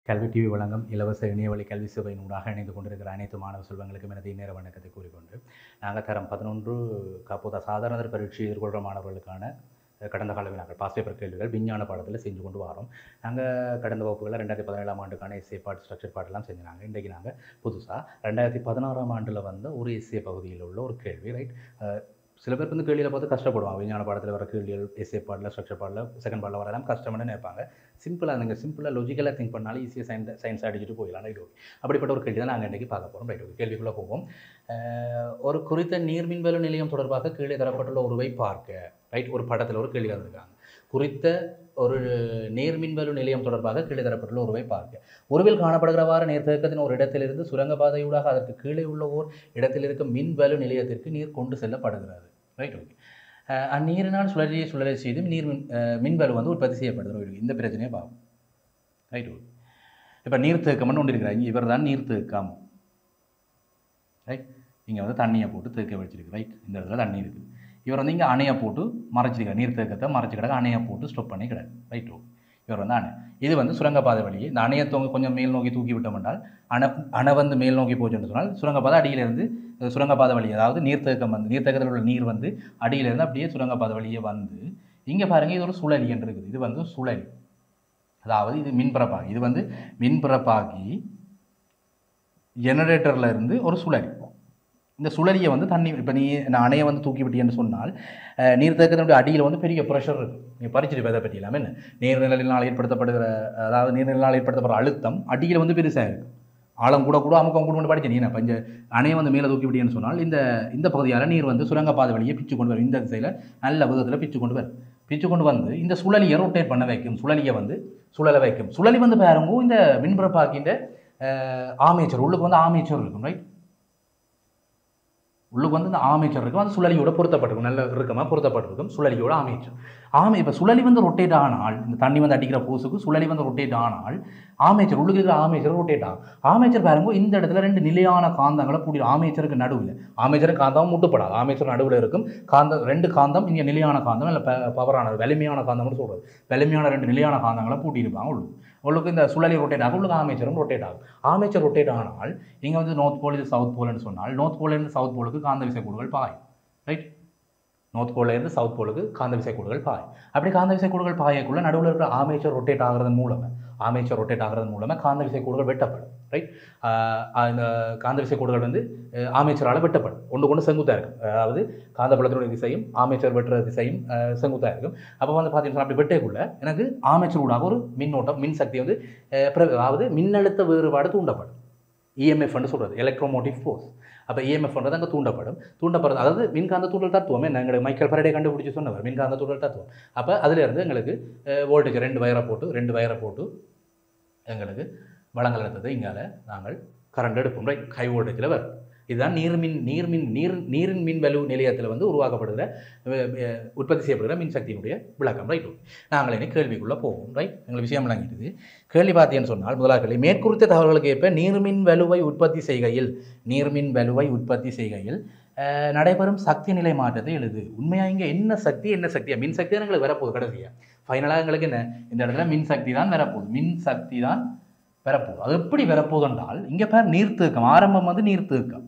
கல்வி டிவி வழங்கும் இலவச இணையவழி கல்வி சேவையினூடாக இணைந்து கொண்டிருக்கிற அனைத்து மாணவ செல்வங்களுக்கும் எனது இந்நேர வணக்கத்தை கூறிக்கொண்டு நாங்கள் தரம் 11 காப்போத சாதாரண பரீட்சை எதிர்கொள்கிற மாணவர்களுக்கான கடந்த கால வினாக்கள் பாஸ் பேப்பர் கேள்விகள் விஞ்ஞான பாடத்தில் செஞ்சு கொண்டு வரோம். நாங்கள் கடந்த வகுப்புகளில் 2017ஆம் ஆண்டுக்கான எஸ்ஏ பாட் ஸ்ட்ரக்சர் பாட்டெல்லாம் செஞ்சாங்க. இன்றைக்கு நாங்கள் புதுசாக 2016ஆம் ஆண்டில் வந்த ஒரு எஸ்ஏ பகுதியில் உள்ள ஒரு கேள்வி ரைட். சில பேருக்கு வந்து கேள்வியில் பார்த்து கஷ்டப்படுவாங்க. விஞ்ஞான பாடத்தில் வர கேள்விகள் எஸ்ஏ பாட்டில் ஸ்ட்ரக்சர் பாட்டில் செகண்ட் பாட்டில் வரலாம் கஷ்டம்னு நினைப்பாங்க. சிம்பிளாக நீங்கள் சிம்பிளாக லாஜிக்கலாக திங்க் பண்ணாலும் ஈஸியாக சயின்ஸ் அடிச்சுட்டு போயிடலாம். Right okay. அப்படிப்பட்ட ஒரு கேள்வி தான் நாங்கள் இன்றைக்கி பார்க்க போகிறோம். Right okay. கேள்விக்குள்ளே போவோம். ஒரு குறித்த நீர்மின்வெளு நிலையம் தொடர்பாக கீழே தரப்பட்டுள்ள ஒருவை பார்க்க ரைட் ஒரு படத்தில் ஒரு கேள்வி தந்திருக்காங்க. குறித்த ஒரு நீர்மின்வெளு நிலையம் தொடர்பாக கீழே தரப்பட்டுள்ள ஒருவை பார்க்க ஒருவில் காணப்படுகிறவாறு நீர்த்தேக்கத்தின் ஒரு இடத்திலிருந்து சுரங்கப்பாதையூடாக அதற்கு கீழே உள்ள ஓர் இடத்தில் இருக்கும் மின்வெளு நிலையத்திற்கு நீர் கொண்டு செல்லப்படுகிறது. Right okay. அந்நீரினால் சுழற்சியை செய்து மின்வெளு வந்து உற்பத்தி செய்யப்படுகிறது. இந்த பிரச்சனையை பார்ப்போம். Right okay. இப்போ நீர்த்தேக்கம்னு ஒன்று இருக்கிறாங்க. இவர் தான் நீர்த்தேக்கம். ரைட். இங்கே வந்து தண்ணியை போட்டு தேக்க வச்சிருக்கு. ரைட். இந்த இடத்துல தண்ணி இருக்குது. இவர் வந்து இங்கே அணையை போட்டு மறைச்சிருக்காரு. நீர்த்தேக்கத்தை மறைச்சி கிடக்கு. அணையை போட்டு ஸ்டாப் பண்ணி கிடக்கு. Right okay. இவர் வந்து அணை. இது வந்து சுரங்கப்பாதை வழியே இந்த அணையை கொஞ்சம் மேல் நோக்கி தூக்கி விட்டோம் என்றால் அணை வந்து மேல் நோக்கி போச்சுன்னு சொன்னால் சுரங்கப்பாதை அடியிலிருந்து சுரங்கப்பாதை வழி அதாவது நீர்த்தேக்கம் வந்து நீர்த்தேக்கத்தில் உள்ள நீர் வந்து அடியிலிருந்து அப்படியே சுரங்கப்பாதை வழியே வந்து இங்கே பாருங்கள் இது ஒரு சுழலி என்று இருக்குது. இது வந்து சுழலி, அதாவது இது மின்பரப்பாகி இது வந்து மின்பரப்பாகி ஜெனரேட்டரில் இருந்து ஒரு சுழலி. இந்த சுழலியை வந்து தண்ணி இப்போ நீ அணையை வந்து தூக்கி விட்டீன்னு சொன்னால் நீர்த்தேக்கத்தினுடைய அடியில் வந்து பெரிய ப்ரெஷர் இருக்குது. நீங்கள் பறிச்சுட்டு பேத பற்றி இல்லாமல் என்ன நீர்நிலையினால் ஏற்படுத்தப்படுகிற அதாவது நீர்நிலையினால் ஏற்படுத்தப்படுற அழுத்தம் அடியில் வந்து பெருசாக இருக்குது. ஆழம் கூட கூட அமுக்கம் கூட படிச்சு நீ இப்போ இந்த அணையை வந்து மேலே தூக்கி விட்டீங்கன்னு சொன்னால் இந்த பகுதியால் நீர் வந்து சுரங்கப்பாதை வழியை பிச்சு கொண்டு வரும். இந்த திசையில் நல்ல விதத்தில் பிச்சு கொண்டு வரும். பிச்சு கொண்டு வந்து இந்த சுழலியை ரொட்டேட் பண்ண வைக்கும். சுழலியை வந்து சுழல வைக்கும். சுழலி வந்து பாருங்க இந்த மின்பரப்பாக்கின்ற ஆமேச்சர் உள்ளுக்கு வந்து ஆமேச்சர் இருக்கும். ரைட். உள்ளுக்கு வந்து இந்த ஆமேச்சர் இருக்கும். அந்த சுழலியோட பொருத்தப்பட்டிருக்கும். நல்ல இறுக்கமாக பொருத்தப்பட்டிருக்கும் சுழலியோட ஆமேச்சர். இப்போ சுழலி வந்து ரொட்டேட் ஆனால் இந்த தண்ணி வந்து அடிக்கிற போஸுக்கு சுழலி வந்து ரொட்டேட் ஆனால் ஆமேச்சர் உள்ளுக்கு இருக்கிற ஆமேச்சர் ரொட்டேட் ஆகும். ஆமேச்சர் பாருங்க இந்த இடத்துல ரெண்டு நிலையான காந்தங்களை பூட்டி ஆமேச்சருக்கு நடுவில் ஆமேச்சருக்கு காந்தம் முட்டுப்படாது. ஆமேச்சர் நடுவில் இருக்கும் காந்தம் ரெண்டு காந்தம் இங்கே நிலையான காந்தம் இல்லை பவரானது வலிமையான காந்தம்னு சொல்கிறது. வலிமையான ரெண்டு நிலையான காந்தங்களை பூட்டியிருப்பாங்க. உள்ளுக்கு இந்த சுழலி ரொட்டேட் ஆகும். உள்ளுக்கு ஆமேச்சரும் ரொட்டேட் ஆகும். ஆமேச்சர் ரொட்டேட் ஆனால் இங்கே வந்து நார்த் போல் இது சவுத் போல்னு சொன்னால் நார்த் போலேருந்து சவுத் போலுக்கு காந்த விசைக்கூடுகள் பாயும். ரைட். நார்த் போலேருந்து சவுத் போலுக்கு காந்த விசைக்கூடுகள் பாயும். அப்படி காந்த விசைக்கூடுகள் பாயக்குள்ள நடுவில் இருக்கிற ஆமேச்சர் ரொட்டேட் ஆகிறதன் மூலமாக காந்த விசைக்கூடுகள் வெட்டப்படும். ரைட். இந்த காந்த விசைக்கூடுகள் வந்து ஆமேச்சரால் வெட்டப்படும். ஒன்று கொண்டு செங்குத்தாக இருக்கும். அதாவது காந்தபலத்தினுடைய திசையும் ஆமேச்சர் வெட்டுற திசையும் செங்குத்தாக இருக்கும். அப்போ வந்து பார்த்தீங்கன்னா அப்படி வெட்டக்குள்ள எனக்கு ஆமேச்சர் ஊடாக ஒரு மின்னோட்டம் மின் சக்தி வந்து அதாவது மின்னழுத்த வேறுபாடு தூண்டப்படும். இஎம்எஃப்னு சொல்கிறது எலக்ட்ரோமோட்டிவ் ஃபோர்ஸ். அப்போ இஎம்எஃப்ன்றது அங்கே தூண்டப்படுறது அதாவது மின்காந்த தூண்டல் தத்துவம் என்ன எங்களுக்கு மைக்கேல் ஃபெரடே கண்டுபிடிச்சி சொன்னவர் மின்காந்த தூண்டல் தத்துவம். அப்போ அதிலேருந்து எங்களுக்கு வோல்டேஜ் ரெண்டு வயரை போட்டு எங்களுக்கு வளங்கள் எடுத்தது இங்கால நாங்கள் கரண்ட் எடுப்போம். ரைட். ஹை வோல்டேஜில் வரும். இதுதான் நீரின் மின்வெளு நிலையத்தில் வந்து உருவாக்கப்படுகிற உற்பத்தி செய்யப்படுகிற மின்சக்தியினுடைய விளக்கம். ரைட். நாங்கள் இனி கேள்விக்குள்ளே போவோம். ரைட். எங்களுக்கு விஷயம் விளங்கிடுது. கேள்வி பார்த்தீங்கன்னு சொன்னால் முதலாக கேள்வி மேற்குறித்த தகவல்களுக்கு ஏற்ப நீர்மின் வலுவை உற்பத்தி செய்கையில் நடைபெறும் சக்தி நிலை மாற்றத்தை எழுது. உண்மையாக இங்கே என்ன சக்தியாக மின்சக்தி தான் எங்களுக்கு வரப்போகுது. கடைசியாக ஃபைனலாக எங்களுக்கு என்ன இந்த இடத்துல மின்சக்தி தான் வரப்போகுது. அது எப்படி வரப்போகுது என்றால் இங்கே பேர் நீர்த்தேக்கம். ஆரம்பம் வந்து நீர்த்தேக்கம்.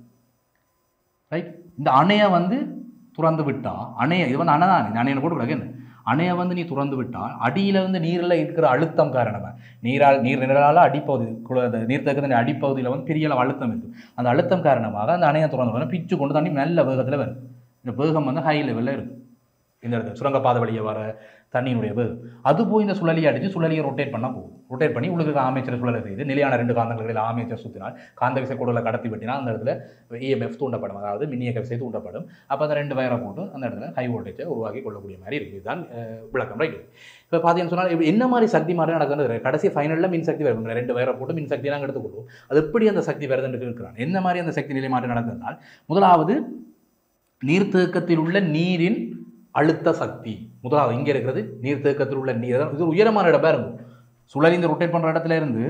ரைட். இந்த அணையை வந்து துறந்து விட்டா இது வந்து அணை தான். இந்த அணையை போட்டு என்ன அணையை வந்து நீ துறந்து விட்டால் அடியில் வந்து நீரில் இருக்கிற அழுத்தம் காரணமாக நீர்நிலால் அடிப்பகுதி நீர்த்தேக்கத்தின் அடிப்பகுதியில் வந்து பெரிய அளவு அழுத்தம் இருக்குது. அந்த அழுத்தம் காரணமாக அந்த அணையை துறந்து பிச்சு கொண்டு தண்ணி நல்ல வேகத்தில் வருது. இந்த வேகம் வந்து ஹை லெவலில் இருக்குது. இந்த இடத்துல சுரங்கப்பாதை வழியை வர தண்ணியினுடைய வேகம் அது போய் இந்த சுழலியை அடித்து சுழலியை ரொட்டேட் பண்ணி உங்களுக்கு ஆமேச்சர் சுழலை செய்து நிலையான ரெண்டு காந்தங்களில் ஆமேச்சர் சுற்றினால் காந்த விசை கூடுதலை கடத்தி வெட்டினால் அந்த இடத்துல இஎம்எஃப் தூண்டப்படும். அதாவது மின்னியக்க விசை தூண்டப்படும். அப்போ அந்த ரெண்டு வயரை போட்டு அந்த இடத்துல ஹை வோல்டேஜை உருவாக்கி கொள்ளக்கூடிய மாதிரி இருக்குது. இதுதான் விளக்கம். ரைட். இப்போ பார்த்தீங்கன்னு சொன்னால் இப்போ என்ன மாதிரி சக்தி மாதிரி நடக்குது கடைசி ஃபைனலில் மின்சக்தி வரும். ரெண்டு வயரை போட்டு மின்சக்தி நாங்கள் எடுத்துக்கொள்வோம். அது எப்படி அந்த சக்தி வருதுன்னு இருக்கிறான். என்ன மாதிரி அந்த சக்தி நிலை மாற்றம் நடந்ததுனால் முதலாவது நீர்த்தேக்கத்தில் உள்ள நீரின் அழுத்த சக்தி. முதலாவது இங்கே இருக்கிறது நீர்த்தேக்கத்தில் உள்ள நீர். இது உயரமான இடம் பாருங்க. சுழலி இந்த ரொட்டேட் பண்ணுற இடத்துல இருந்து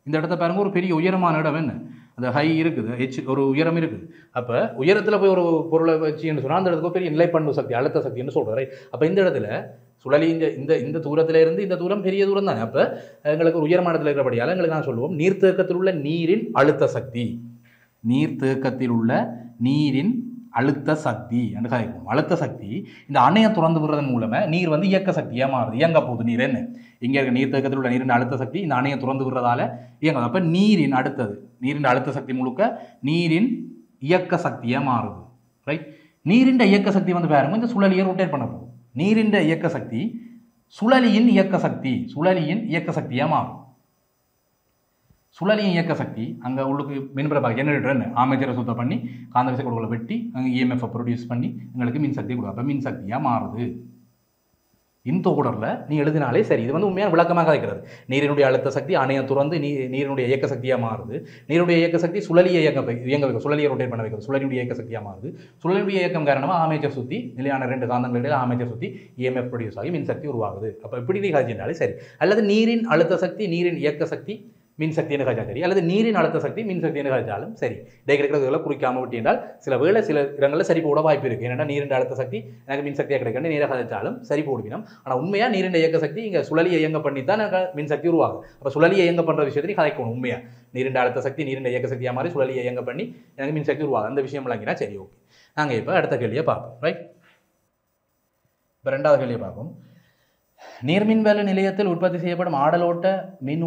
இந்த இடத்த பாருங்க ஒரு பெரிய உயரமான இடம். என்ன அந்த ஹை இருக்குது, ஒரு உயரம் இருக்குது. அப்போ உயரத்தில் போய் ஒரு பொருளை வச்சுன்னு சொன்னால் அந்த இடத்துக்கு பெரிய நிலைப்பண்பு சக்தி, அழுத்த சக்தின்னு சொல்கிறோம், ரைட்? அப்போ இந்த இடத்துல சுழலி இந்த தூரத்தில் இருந்து இந்த தூரம் பெரிய தூரம் தானே. அப்போ எங்களுக்கு ஒரு உயரமான இடத்துல இருக்கிறபடியால் எங்களுக்கு நான் சொல்லுவோம் நீர்த்தேக்கத்தில் உள்ள நீரின் அழுத்த சக்தி, நீர்த்தேக்கத்தில் உள்ள நீரின் அழுத்த சக்தி என்று கதைக்கும். அழுத்த சக்தி இந்த அணையை திறந்து விடுறதன் மூலமாக நீர் வந்து இயக்க சக்தியாக மாறுது. இயங்க போகுது நீர். என்ன இங்கே இருக்க நீர்த்தேக்கத்தில் உள்ள நீரின் அழுத்த சக்தி இந்த அணையை திறந்து விடுறதால இயங்காது. அப்போ நீரின் அழுத்த சக்தி முழுக்க நீரின் இயக்க சக்தியாக மாறுது, ரைட்? நீரின் இயக்க சக்தி வந்து பாருங்க இந்த சுழலியை ரொட்டேட் பண்ண போகும். நீரின் இயக்க சக்தி சுழலியின் இயக்க சக்தியாக மாறும். சுழலியின் இயக்க சக்தி அங்கே உள்ளுக்கு மின்பரப்பாக ஜெனரேட்டர் ஆர்மேச்சரை சுத்தம் பண்ணி காந்த விசை கொடுக்கல வெட்டி அங்கே இஎம்எஃப் ப்ரொடியூஸ் பண்ணி எங்களுக்கு மின் சக்தி கொடுக்கும். அப்போ மின் சக்தியாக மாறுது. இந்த தொடரில் நீ எழுதினாலே சரி. இது வந்து உண்மையான விளக்கமாக இருக்கிறது. நீரினுடைய அழுத்த சக்தி அணையை துறந்து நீரினுடைய இயக்க சக்தியாக மாறுது. நீருடைய இயக்க சக்தி சுழலியை இயங்க வைக்கும், சுழலியை ரொட்டேட் பண்ண வைக்கிறது. சுழலியுடைய இயக்க சக்தியாக மாறுது. சுழலியுடைய இயக்கம் காரணமாக ஆர்மேச்சர் சுற்றி நிலையான 2 காந்தங்களிடையே ஆர்மேச்சர் சுற்றி இஎம்எஃப் ப்ரொடியூஸ் ஆகி மின்சக்தி உருவாகுது. அப்போ இப்படி நீ கழிச்சினாலே சரி. அல்லது நீரின் அழுத்த சக்தி நீரின் இயக்க சக்தி மின்சக்தின்னு கழிச்சா சரி, அல்லது நீரின் அழுத்த சக்தி மின்சக்தின்னு கழிச்சாலும் சரி. இடையே கிடைக்கிறதுல குறிக்காமல் விட்டு என்றால் சில இடங்களில் சரி போட வாய்ப்பு இருக்குது. ஏன்னா நீரின் அழுத்த சக்தி எனக்கு மின்சக்தியாக கிடைக்கணும் நீரை கழிச்சாலும் சரி போடுவினோம். ஆனால் உண்மையாக நீரின் இயக்க சக்தி இங்கே சுழலியை இயங்க பண்ணி தான் எனக்கு மின்சக்தி உருவாகும். அப்போ சுழலியை இயங்க பண்ணுற விஷயத்தை கதைக்கணும். உண்மையாக நீரின் அழுத்த சக்தி நீரின் இயக்க சக்தியாக மாதிரி சுழலியை இயங்க பண்ணி எனக்கு மின்சக்தி உருவாகும். அந்த விஷயம் விளங்கினா சரி, ஓகே. நாங்கள் இப்போ அடுத்த கேள்வியை பார்ப்போம், ரைட்? இப்போ 2வது கேள்வியை பார்ப்போம். நீர்மின்வேலை நிலையத்தில் உற்பத்தி செய்யப்படும் ஆடலோட்ட மின்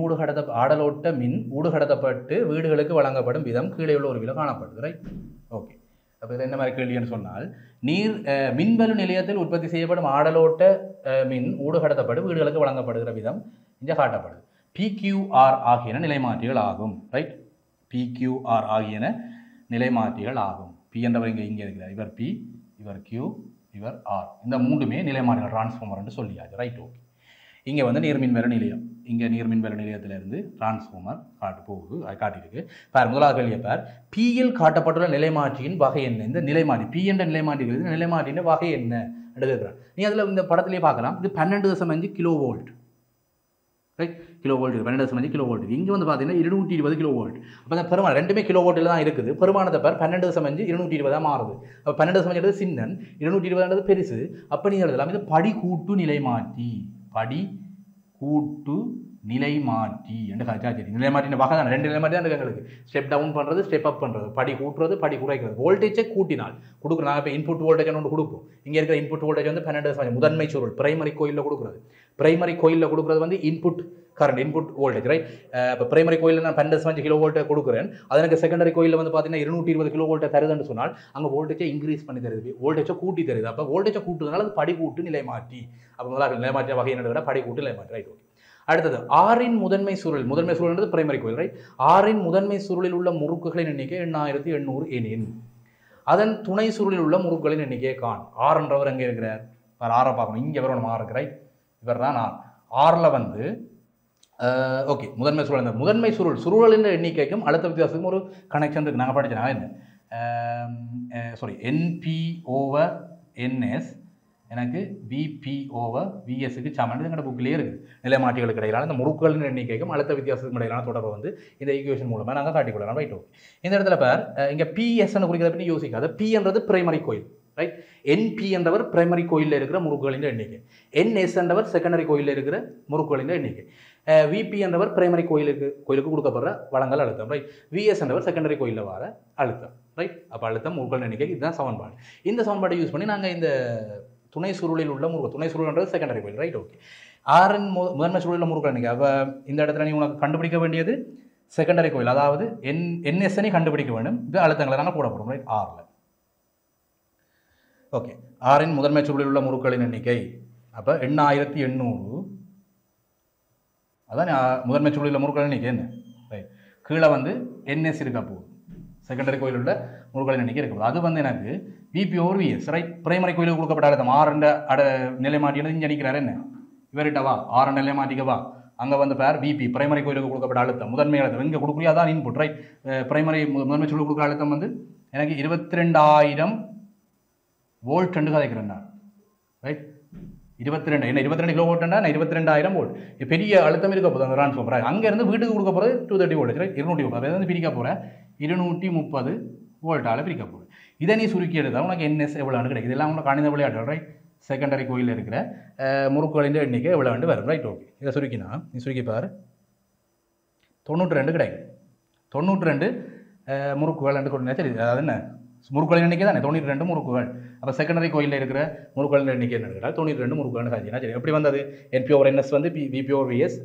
ஊடுகடத்தப்பட்டு வீடுகளுக்கு வழங்கப்படும் விதம் கீழே உள்ள ஒரு விதம் காணப்படுது, ரைட்? ஓகே. அப்போ இதில் என்ன மாதிரி கேள்வின்னு சொன்னால் மின்வேலை நிலையத்தில் உற்பத்தி செய்யப்படும் ஆடலோட்ட மின் ஊடுகடத்தப்பட்டு வீடுகளுக்கு வழங்கப்படுகிற விதம் இங்கே காட்டப்படுது. PQR ஆகியன நிலைமாற்றிகள் ஆகும், ரைட்? PQR ஆகியன நிலைமாற்றிகள் ஆகும். P என்றவர் இங்கே இருக்கிறார். இவர் P, இவர் Q, இவர் ஆர். இந்த 3மே நிலைமாறிகள் டிரான்ஸ்ஃபார்மர் என்று சொல்லியாச்சு, ரைட்? ஓகே. இங்கே வந்து நீர்மின்வேலை நிலையம், இங்கே நீர்மின்வேலை நிலையத்திலிருந்து டிரான்ஸ்ஃபார்மர் போகுது, அது காட்டியிருக்கு. பார் முதலாவது கேள்வியை பார். பியில் காட்டப்பட்டுள்ள நிலைமாற்றியின் வகை என்ன? இந்த நிலைமாற்றி P என்ற நிலைமாற்றிகள் நிலைமாற்றியின் வகை என்ன என்று கேட்குறான். நீ அதில் இந்த படத்திலே பார்க்கலாம். இது 12.5 கிலோவோல்ட், ரைட்? Kilovolt 12.5 kilovolt. இங்கே வந்து பார்த்தீங்கன்னா 220 கிலோவோல்ட். அப்போ அந்த பெருமாள் 2மே கிலோவோல்ட்டில் தான் இருக்குது. பெருமானத்தை பேர் 12.5 220 மாறுது. அப்போ 12.5 சின்னன், 220 பெருசு. அப்போ நீங்கள் எழுதலாம் இது படிக்கூட்டு நிலைமாற்றி, படிக்கூட்டு நிலைமாற்றி என்று கழிச்சாச்சு. நிலைமாற்றின வகை தான் 2 நிலைமாற்றி தான் எங்களுக்கு. ஸ்டெப் டவுன் பண்ணுறது, ஸ்டெப் அப் பண்ணுறது, படி கூட்டுறது, படி குறைக்கிறது. வோல்டேஜை கூட்டினால் கொடுக்குறோம். நாங்கள் இப்போ இன்புட் வோல்டேஜ் ஒன்று கொடுப்போம். இங்கே இருக்கிற இன்புட் வோல்டேஜ் வந்து 12.5 முதன்மை சுருள் பிரைமரி கோயிலில் கொடுக்குறது. பிரைமரி கோயிலில் கொடுக்குறது வந்து input current, input voltage, right? இப்போ பிரைமரி கோயிலில் நான் 12.5 கிலோ வோல்ட்டை கொடுக்குறேன். அது எனக்கு செகண்டரி கோயிலில் வந்து பார்த்தீங்கன்னா 220 கிலோ வோல்ட்டை தருதுன்னு சொன்னால் அங்கே வோல்டேஜை இன்க்ரீஸ் பண்ணி தருது, வோல்டேஜை கூட்டி தருது. அப்போ வோல்டேஜை கூட்டுறதுனால அது படிக்கூட்டு நிலைமாற்றி. அப்போ முதலாக நிலைமாற்றிய வகை என்ன? படிக்கூட்டு நிலைமாற்றி, ரைட்? ஓகே. அடுத்தது ஆரின் முதன்மை சுருள். முதன்மை சுருள் பிரைமரி கோயில், ரைட்? ஆரின் முதன்மை சுருளில் உள்ள முறுக்குகளின் எண்ணிக்கை 8800 எனின் அதன் துணை சுருளில் உள்ள முறுக்குகளின் எண்ணிக்கையை காண். ஆர் என்றவர் எங்கே இருக்கிறார்? ஆரை பார்க்கணும். இங்கே வரணும், ஆர் இருக்கு, ரைட்? இவர் தான் ஆர். ஆரில் வந்து ஓகே முதன்மை சுருள். இந்த முதன்மை சுருளின் எண்ணிக்கைக்கும் அழுத்த வித்தியாசத்துக்கும் ஒரு கனெக்ஷன் இருக்குது. நாங்கள் படித்தோம் என்ன? NP/NS எனக்கு VP/VSக்கு சமன். எங்களோட புக்கிலே இருக்குது. நிலைமாற்றிகளுக்கு இடையிலான இந்த முறுக்குகளின் எண்ணிக்கைக்கும் அழுத்த வித்தியாசத்துக்கும் இடையிலான தொடர்பு வந்து இந்த ஈக்குவேஷன் மூலமாக நாங்கள் காட்டிக்கொள்ளலாம், ரைட்? ஓகே. இந்த இடத்துல பார் இங்கே PS குறிக்கிறத பற்றி யோசிக்காது. P என்றது பிரைமரி கோயில், ரைட்? NP என்றவர் பிரைமரி கோயிலில் இருக்கிற முறுக்குகளின் எண்ணிக்கை, NS என்றவர் செகண்டரி கோயிலில் இருக்கிற முறுக்குகளின் எண்ணிக்கை, VP என்றவர் பிரைமரி கோயிலுக்கு கொடுக்கப்படுற வளங்கள் அழுத்தம், ரைட்? VS என்றவர் செகண்டரி கோயிலில் வர அழுத்தம், ரைட்? அப்போ அழுத்தம் முறுக்குகளின் எண்ணிக்கை, இதுதான் சமன்பாடு. இந்த சமன்பாட்டை யூஸ் பண்ணி நாங்கள் இந்த துணை சுருளில் உள்ள முறுக்கு, துணை சுருள்ன்றது செகண்டரி கோயில், ரைட்? ஓகே. ஆரின் முதன்மை சுருளில் முறுக்குகள் எண்ணிக்கை. அப்போ இந்த இடத்துல நீ உனக்கு கண்டுபிடிக்க வேண்டியது செகண்டரி கோயில், அதாவது NS கண்டுபிடிக்க வேண்டும். இது அழுத்தங்களை நாங்கள் போட போகிறோம், ரைட்? ஆரில். ஓகே. ஆரின் முதன்மை சுருளில் உள்ள முறுக்குகளின் எண்ணிக்கை அப்போ 8800. அதான் முதன்மை சுருளில் முறுக்குகளின் எண்ணிக்கை என்ன, ரைட்? கீழே வந்து NS இருக்கா போகுது, செகண்டரி கோயில் உள்ள முறுக்குகளின் எண்ணிக்கை இருக்க போகுது. அது வந்து எனக்கு VP/VS, ரைட்? பிரைமரி கோயிலுக்கு கொடுக்கப்பட்ட அழுத்தம் ஆர் என்ற நிலைமாட்டினது இங்கே நிற்கிறார். என்ன இவர்கிட்டவா ஆர் என்ற நிலைமாட்டிக்கவா அங்கே வந்து பேர் VP பிரைமரி கோயிலுக்கு கொடுக்கப்பட்ட அழுத்தம் முதன்மை அழுத்தம் இங்கே கொடுக்குறியா தான் இன்புட், ரைட்? பிரைமரி முதன்மை சுருளுக்கு கொடுக்குற அழுத்தம் வந்து எனக்கு 22,000 வோல்ட் என்று கதைக்கிறேன் நான், ரைட்? 22 என்ன 22 கிலோ வோல்ட்னா நான் 22,000 வோல்ட். பெரிய அழுத்தம் இருக்க போகுது அந்த டிரான்ஸ்ஃபார்மர். அங்கேருந்து வீட்டுக்கு கொடுக்க போகிறது 230 வோல்ட், ரைட்? 230 வோல்ட். அதை வந்து பிரிக்க போகிறேன் 230 வோல்ட்டால் பிரிக்கப்படும். இதை நீ சுருக்கி எடுத்தால் உனக்கு என்எஸ் எவ்வளோன்னு கிடைக்கும். இதெல்லாம் உனக்கு கணித விளையாட்டு ரைட். செகண்டரி கோயிலில் இருக்கிற முறுக்குகளின் எண்ணிக்கை எவ்வளோ வரும் ரைட். ஓகே, இதை சுருக்கினா நீ சுருக்கி பாரு 92 கிடைக்கும். 92 முறுக்குகள் என்று கொடுத்தா சரி. அது என்ன முறுக்குகளின் எண்ணிக்கை தானே 92 முறுக்குகள். அப்போ செகண்டரி கோயிலில் இருக்கிற முறுக்குகளின் எண்ணிக்கை என்ன கேட்டால் 92 முறுக்குகள்னு காய்ச்சினா சரி. எப்படி வந்தது NP/NS வந்து VP/VS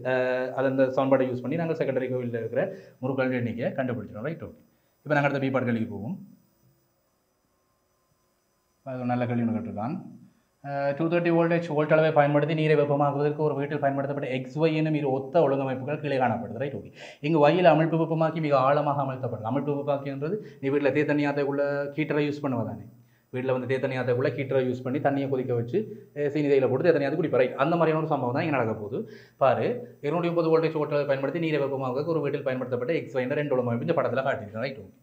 அது அந்த சமன்பாடை யூஸ் பண்ணி நாங்கள் செகண்டரி கோயிலில் இருக்கிற முறுக்குகளின் எண்ணிக்கையை கண்டுபிடிச்சிடும் ரைட். ஓகே, இப்போ நாங்கள் அடுத்த பீப்பாடு கேள்விக்கு போவோம். நல்ல கேள்வி ஒன்று கேட்டிருக்கான். 230 வோல்ட் அளவை பயன்படுத்தி நீரை வெப்பமாக்குவதற்கு ஒரு வீட்டில் பயன்படுத்தப்பட்ட XY என்னும் இரு ஒத்த ஒழுங்கமைப்புகள் கீழே காணப்படுது ரைட். ஓகே, இங்கு வயலில் அமிழ்ப்பு வெப்பமாக்கி மிக ஆழமாக அமழ்த்தப்படுது. அமிழ்ப்பு வெப்பமாக்கின்றது நீ வீட்டில் தேத்தண்ணியாத்தைக்குள்ள ஹீட்டரை யூஸ் பண்ணுவதானே. வீட்டில் வந்து தேத்தண்ணியாத்தைக்குள்ள ஹீட்டரை யூஸ் பண்ணி தண்ணியை கொதிக்க வச்சு சீனி தையில் போட்டு தேத்தண்ணியாத்தை குடிப்பா ரைட். அந்த மாதிரியான ஒரு சம்பவம் தான் இங்கே நடக்க போகுது. பாரு 230 வோல்ட் அளவை பயன்படுத்தி நீரை வெப்பமாக்குவதற்கு ஒரு வீட்டில் பயன்படுத்தப்பட்ட XY என்ற ரெண்டு ஒழுங்கமைப்பு இந்த படத்தில் காட்டியிருக்கேன் ரைட். ஓகே,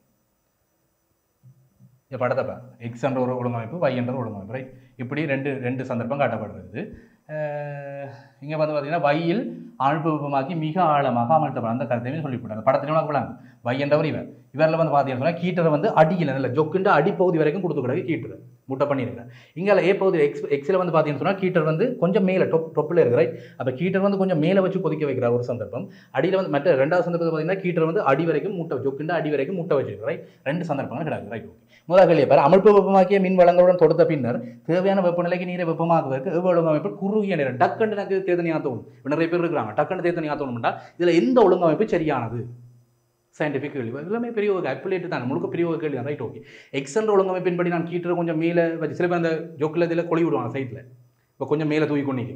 இந்த படத்தை எக்ஸ் என்ற ஒரு ஒழுங்கமைப்பு Y என்ற ஒழுங்கமைப்பு ரைட். இப்படி ரெண்டு சந்தர்ப்பம் காட்டப்படுறது. இங்கே வந்து பார்த்தீங்கன்னா வயில் அமிழ்ப்பு வெப்பமாக்கி மிக ஆழமாக அமழ்த்தப்படும் அந்த கருத்தையுமே சொல்லிவிட்டாங்க. படத்துல விளாங்க Y என்றவர் இவரில் வந்து பார்த்தீங்கன்னா கீட்டரை வந்து அடியில் நல்ல ஜொக்குண்டு அடிப்பகுதி வரைக்கும் கொடுத்து கிடக்கு கீட்டரை முட்டை பண்ணியிருக்கிறேன். இங்கே ஏ பகுதி எக்ஸில் வந்து பார்த்தீங்கன்னு சொன்னால் கீட்டர் வந்து கொஞ்சம் மேலே டொப்பில் இருக்கிற ரைட். அப்போ கீட்டர் வந்து கொஞ்சம் மேலே வச்சு கொதிக்க வைக்கிற ஒரு சந்தர்ப்பம். அடியில் வந்து மற்ற ரெண்டாவது சந்தர்ப்பத்தில் பார்த்தீங்கன்னா கீட்டர் வந்து அடி வரைக்கும் முட்டை ஜொக்குண்டு அடி வரைக்கும் முட்டை வச்சிருக்கிற ரைட். ரெண்டு சந்தர்ப்பங்கள் கிடக்கு ரைட். ஓகே, முதல் கேள்வி பாரு. அமிழ்ப்பு வெப்பமாக்கிய மின் வளங்களுடன் தொடுத்த பின்னர் தேவையான வெப்பநிலைக்கு நீரை வெப்பமாக்குவதற்கு எவ்வளவு ஒழுங்கமைப்பு குறுகிய நேரம் டக்குன்னு எனக்கு தேத்தனி ஆத்தணும். இப்போ நிறைய பேர் இருக்கிறாங்க டக்குன்னு தேத்தனி ஆத்தணும்னா இதில் எந்த ஒழுங்கமைப்பு சரியானது சயின்டிஃபிக் கேள்வி. எல்லாமே பெரிய ஒரு அப்லேட்டு தான் முழுக்க பெரிய ஒரு கேள்வி தான் ரைட். ஓகே, எக்ஸென்ற ஒழுங்கமைப்பின்படி நான் கீட்டரை கொஞ்சம் மேலே வச்சு சில பேர் அந்த ஜோக்கில் இதில் கொழி விடுவாங்க சைட்டில். இப்போ கொஞ்சம் மேலே தூக்கி கொண்டிக்கு.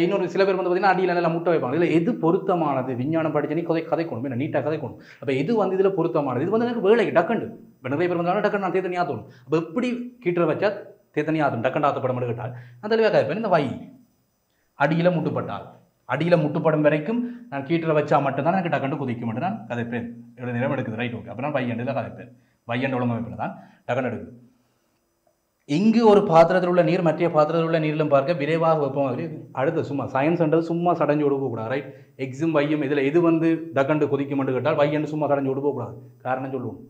இன்னொரு சில பேர் வந்து பார்த்தீங்கன்னா அடியில் நல்லா முட்டை வைப்பாங்க. இதில் எது பொருத்தமானது விஞ்ஞானம் படிச்சு நீ கதைக்கணும் என்ன நீட்டாக கதைக்கணும். அப்போ எது வந்து இதில் பொருத்தமானது இது வந்து எனக்கு வேலைக்கு டக்குண்டு இப்போ நிறைய பேர் வந்தாலும் டக்குன்னு நான் தேத்தனி ஆத்தணும். அப்போ எப்படி கீட்டரை வச்சா தேத்தனி ஆத்தணும் டக்குண்டு ஆத்தப்பட மட்டும் கேட்டால் நான் தெளிவாக கதைப்பேன். இந்த வை அடியில் முட்டுப்பட்டால் அடியில் முட்டுப்படும் வரைக்கும் நான் கீட்டரை வச்சா மட்டும்தான் எனக்கு டக்குண்டு குதிக்க மட்டும் நான் கதைப்பேன். எவ்வளோ நேரம் எடுக்குது ரைட். ஓகே, அப்போ நான் வையண்டில் கதைப்பேன். வையண்ட ஒழுங்கமைப்பில் தான் டக்குன்னு எடுக்குது. இங்கு ஒரு பாத்திரத்தில் உள்ள நீர் மற்ற பாத்திரத்தில் உள்ள நீரிலும் பார்க்க விரைவாக வெப்பமாக அடுத்து சும்மா சயின்ஸ்ன்றது சும்மா சடைஞ்சு ஒடுக்கக்கூடாது ரைட். எக்ஸும் வையும் இதில் எது வந்து டக்குண்டு குதிக்க மட்டும் கேட்டால் வையண்டு சும்மா சடைஞ்சு ஒடுக்கக்கூடாது. காரணம் சொல்லுவோம்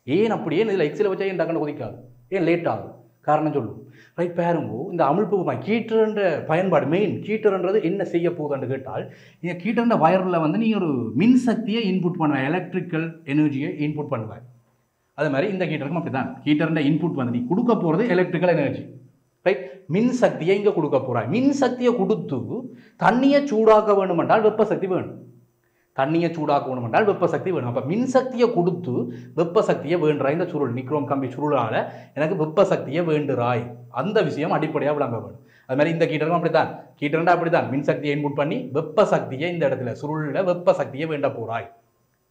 ஏன் அப்படியே இதில் எக்ஸில் வச்சா ஏன் டக்குண்டு குதிக்காது ஏன் லேட் ஆகுது காரணம் சொல்லுவோம் ரைட். பாருங்கோ இந்த அமிழ்ப்பு கீட்டர்ன்ற பயன்பாடு மெயின் கீட்டர்ன்றது என்ன செய்ய போகுதுன்னு கேட்டால் இந்த கீட்டர்ன்ற வயரில் வந்து நீங்கள் ஒரு மின்சக்தியை இன்புட் பண்ணுவேன் எலக்ட்ரிக்கல் எனர்ஜியை இன்புட் பண்ணுவேன். அதே மாதிரி இந்த கீட்டருக்கும் அப்படி தான் கீட்டர்ன்ற இன்புட் வந்து நீ கொடுக்க போகிறது எலக்ட்ரிக்கல் எனர்ஜி ரைட். மின்சக்தியை இங்கே கொடுக்க போகிறாய். மின்சக்தியை கொடுத்து தண்ணியை சூடாக்க வேணுமென்றால் வெப்ப சக்தி வேணும். தண்ணியை சூடாக்க வேணுமென்றால் வெப்ப சக்தி வேணும். அப்போ மின்சக்தியை கொடுத்து வெப்ப சக்தியை வேண்டுறாய். இந்த சுருள் நிக்ரோம் கம்பி சுருளால் எனக்கு வெப்ப சக்தியை வேண்டுறாய். அந்த விஷயம் அடிப்படையாக விளங்க வேணும். அது மாதிரி இந்த கீட்டருக்கும் அப்படித்தான் கீட்டர்ண்டா அப்படித்தான் மின்சக்தியை இன்புட் பண்ணி வெப்ப சக்தியை இந்த இடத்துல சுருளில் வெப்ப சக்தியை வேண்ட போகிறாய்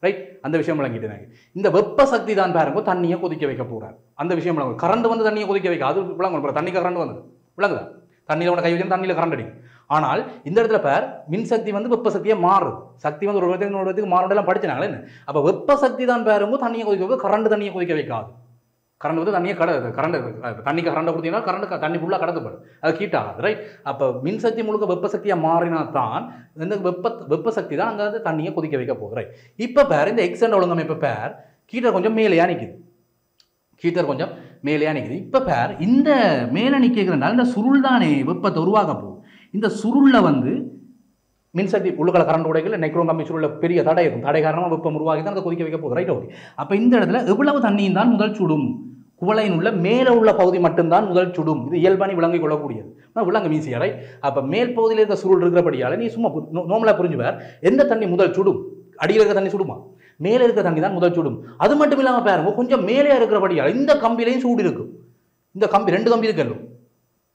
ரைட். அந்த விஷயம் விளங்கிட்டு இந்த வெப்ப சக்தி தான் பாருங்க தண்ணியை கொதிக்க வைக்க போகிறார். அந்த விஷயம் விளங்கும். கரண்ட் வந்து தண்ணியை கொதிக்க வைக்க அது விளங்கும். தண்ணிக்கு கரண்ட் வந்து விளங்குதா தண்ணியில் உன கை வச்சு தண்ணியில் கரண்ட் அடிக்கும். ஆனால் இந்த இடத்துல பேர் மின்சக்தி வந்து வெப்ப சக்தியை மாறுது. சக்தி வந்து ஒரு இடத்துக்கு மாறும் படிச்சாங்களே என்ன. அப்போ வெப்ப சக்தி தான் பாருங்க தண்ணியை கொதிக்க வைக்க கரண்ட் தண்ணியை கொதிக்க வைக்காது. கரண்ட் வந்து தண்ணியை கரண்ட் தண்ணிக்கு கரண்டை கொடுத்தீங்கன்னா கரண்ட் தண்ணி ஃபுல்லாக கடந்துப்படும் அது ஹீட் ஆகாது ரைட். அப்போ மின்சக்தி முழுக்க வெப்ப சக்தியாக மாறினா தான் இந்த வெப்ப சக்தி தான் அங்கே தண்ணியை கொதிக்க வைக்க போகுது ரைட். இப்போ பேர் இந்த எக்ஸெண்ட் ஒழுங்கமைப்பு பேர் கீட்டர் கொஞ்சம் மேலேயா நிற்குது. கீட்டர் கொஞ்சம் மேலேயா நிற்குது. இப்போ பேர் இந்த மேலே நிற்கிறதுனால இந்த சுருள் தானே வெப்பத்தை உருவாக்க போகும். இந்த சுருளில் வந்து மின்சக்தி உள்ளுக்களை கரண்ட் உடைகள் நெக்ரோம் கம்பி சுருளில் பெரிய தடை இருக்கும். தடை காரணமாக வெப்பம் உருவாகி தான் அதை கொதிக்க வைக்க போகுது ரைட். ஓகே, அப்போ இந்த இடத்துல எவ்வளவு தண்ணியும் தான் முதல் சுடும். குவளையின் உள்ள மேலே உள்ள பகுதி மட்டும்தான் முதல் சுடும். இது இயல்பானி விளங்கி கொள்ளக்கூடியது விளங்க மீசியா ரைட். அப்போ மேல் பகுதியில் இருக்க சுருள் இருக்கிறபடியால் நீ சும்மா நோமலாக புரிஞ்சுவார் எந்த தண்ணி முதல் சுடும். அடியில் இருக்க தண்ணி சுடுமா மேலே இருக்க தண்ணி தான் முதல் சுடும். அது மட்டும் இல்லாமல் பாருங்க கொஞ்சம் மேலே இருக்கிறபடியால் இந்த கம்பிலையும் சூடு இருக்கும். இந்த கம்பி ரெண்டு கம்பி இருக்கല്ലോ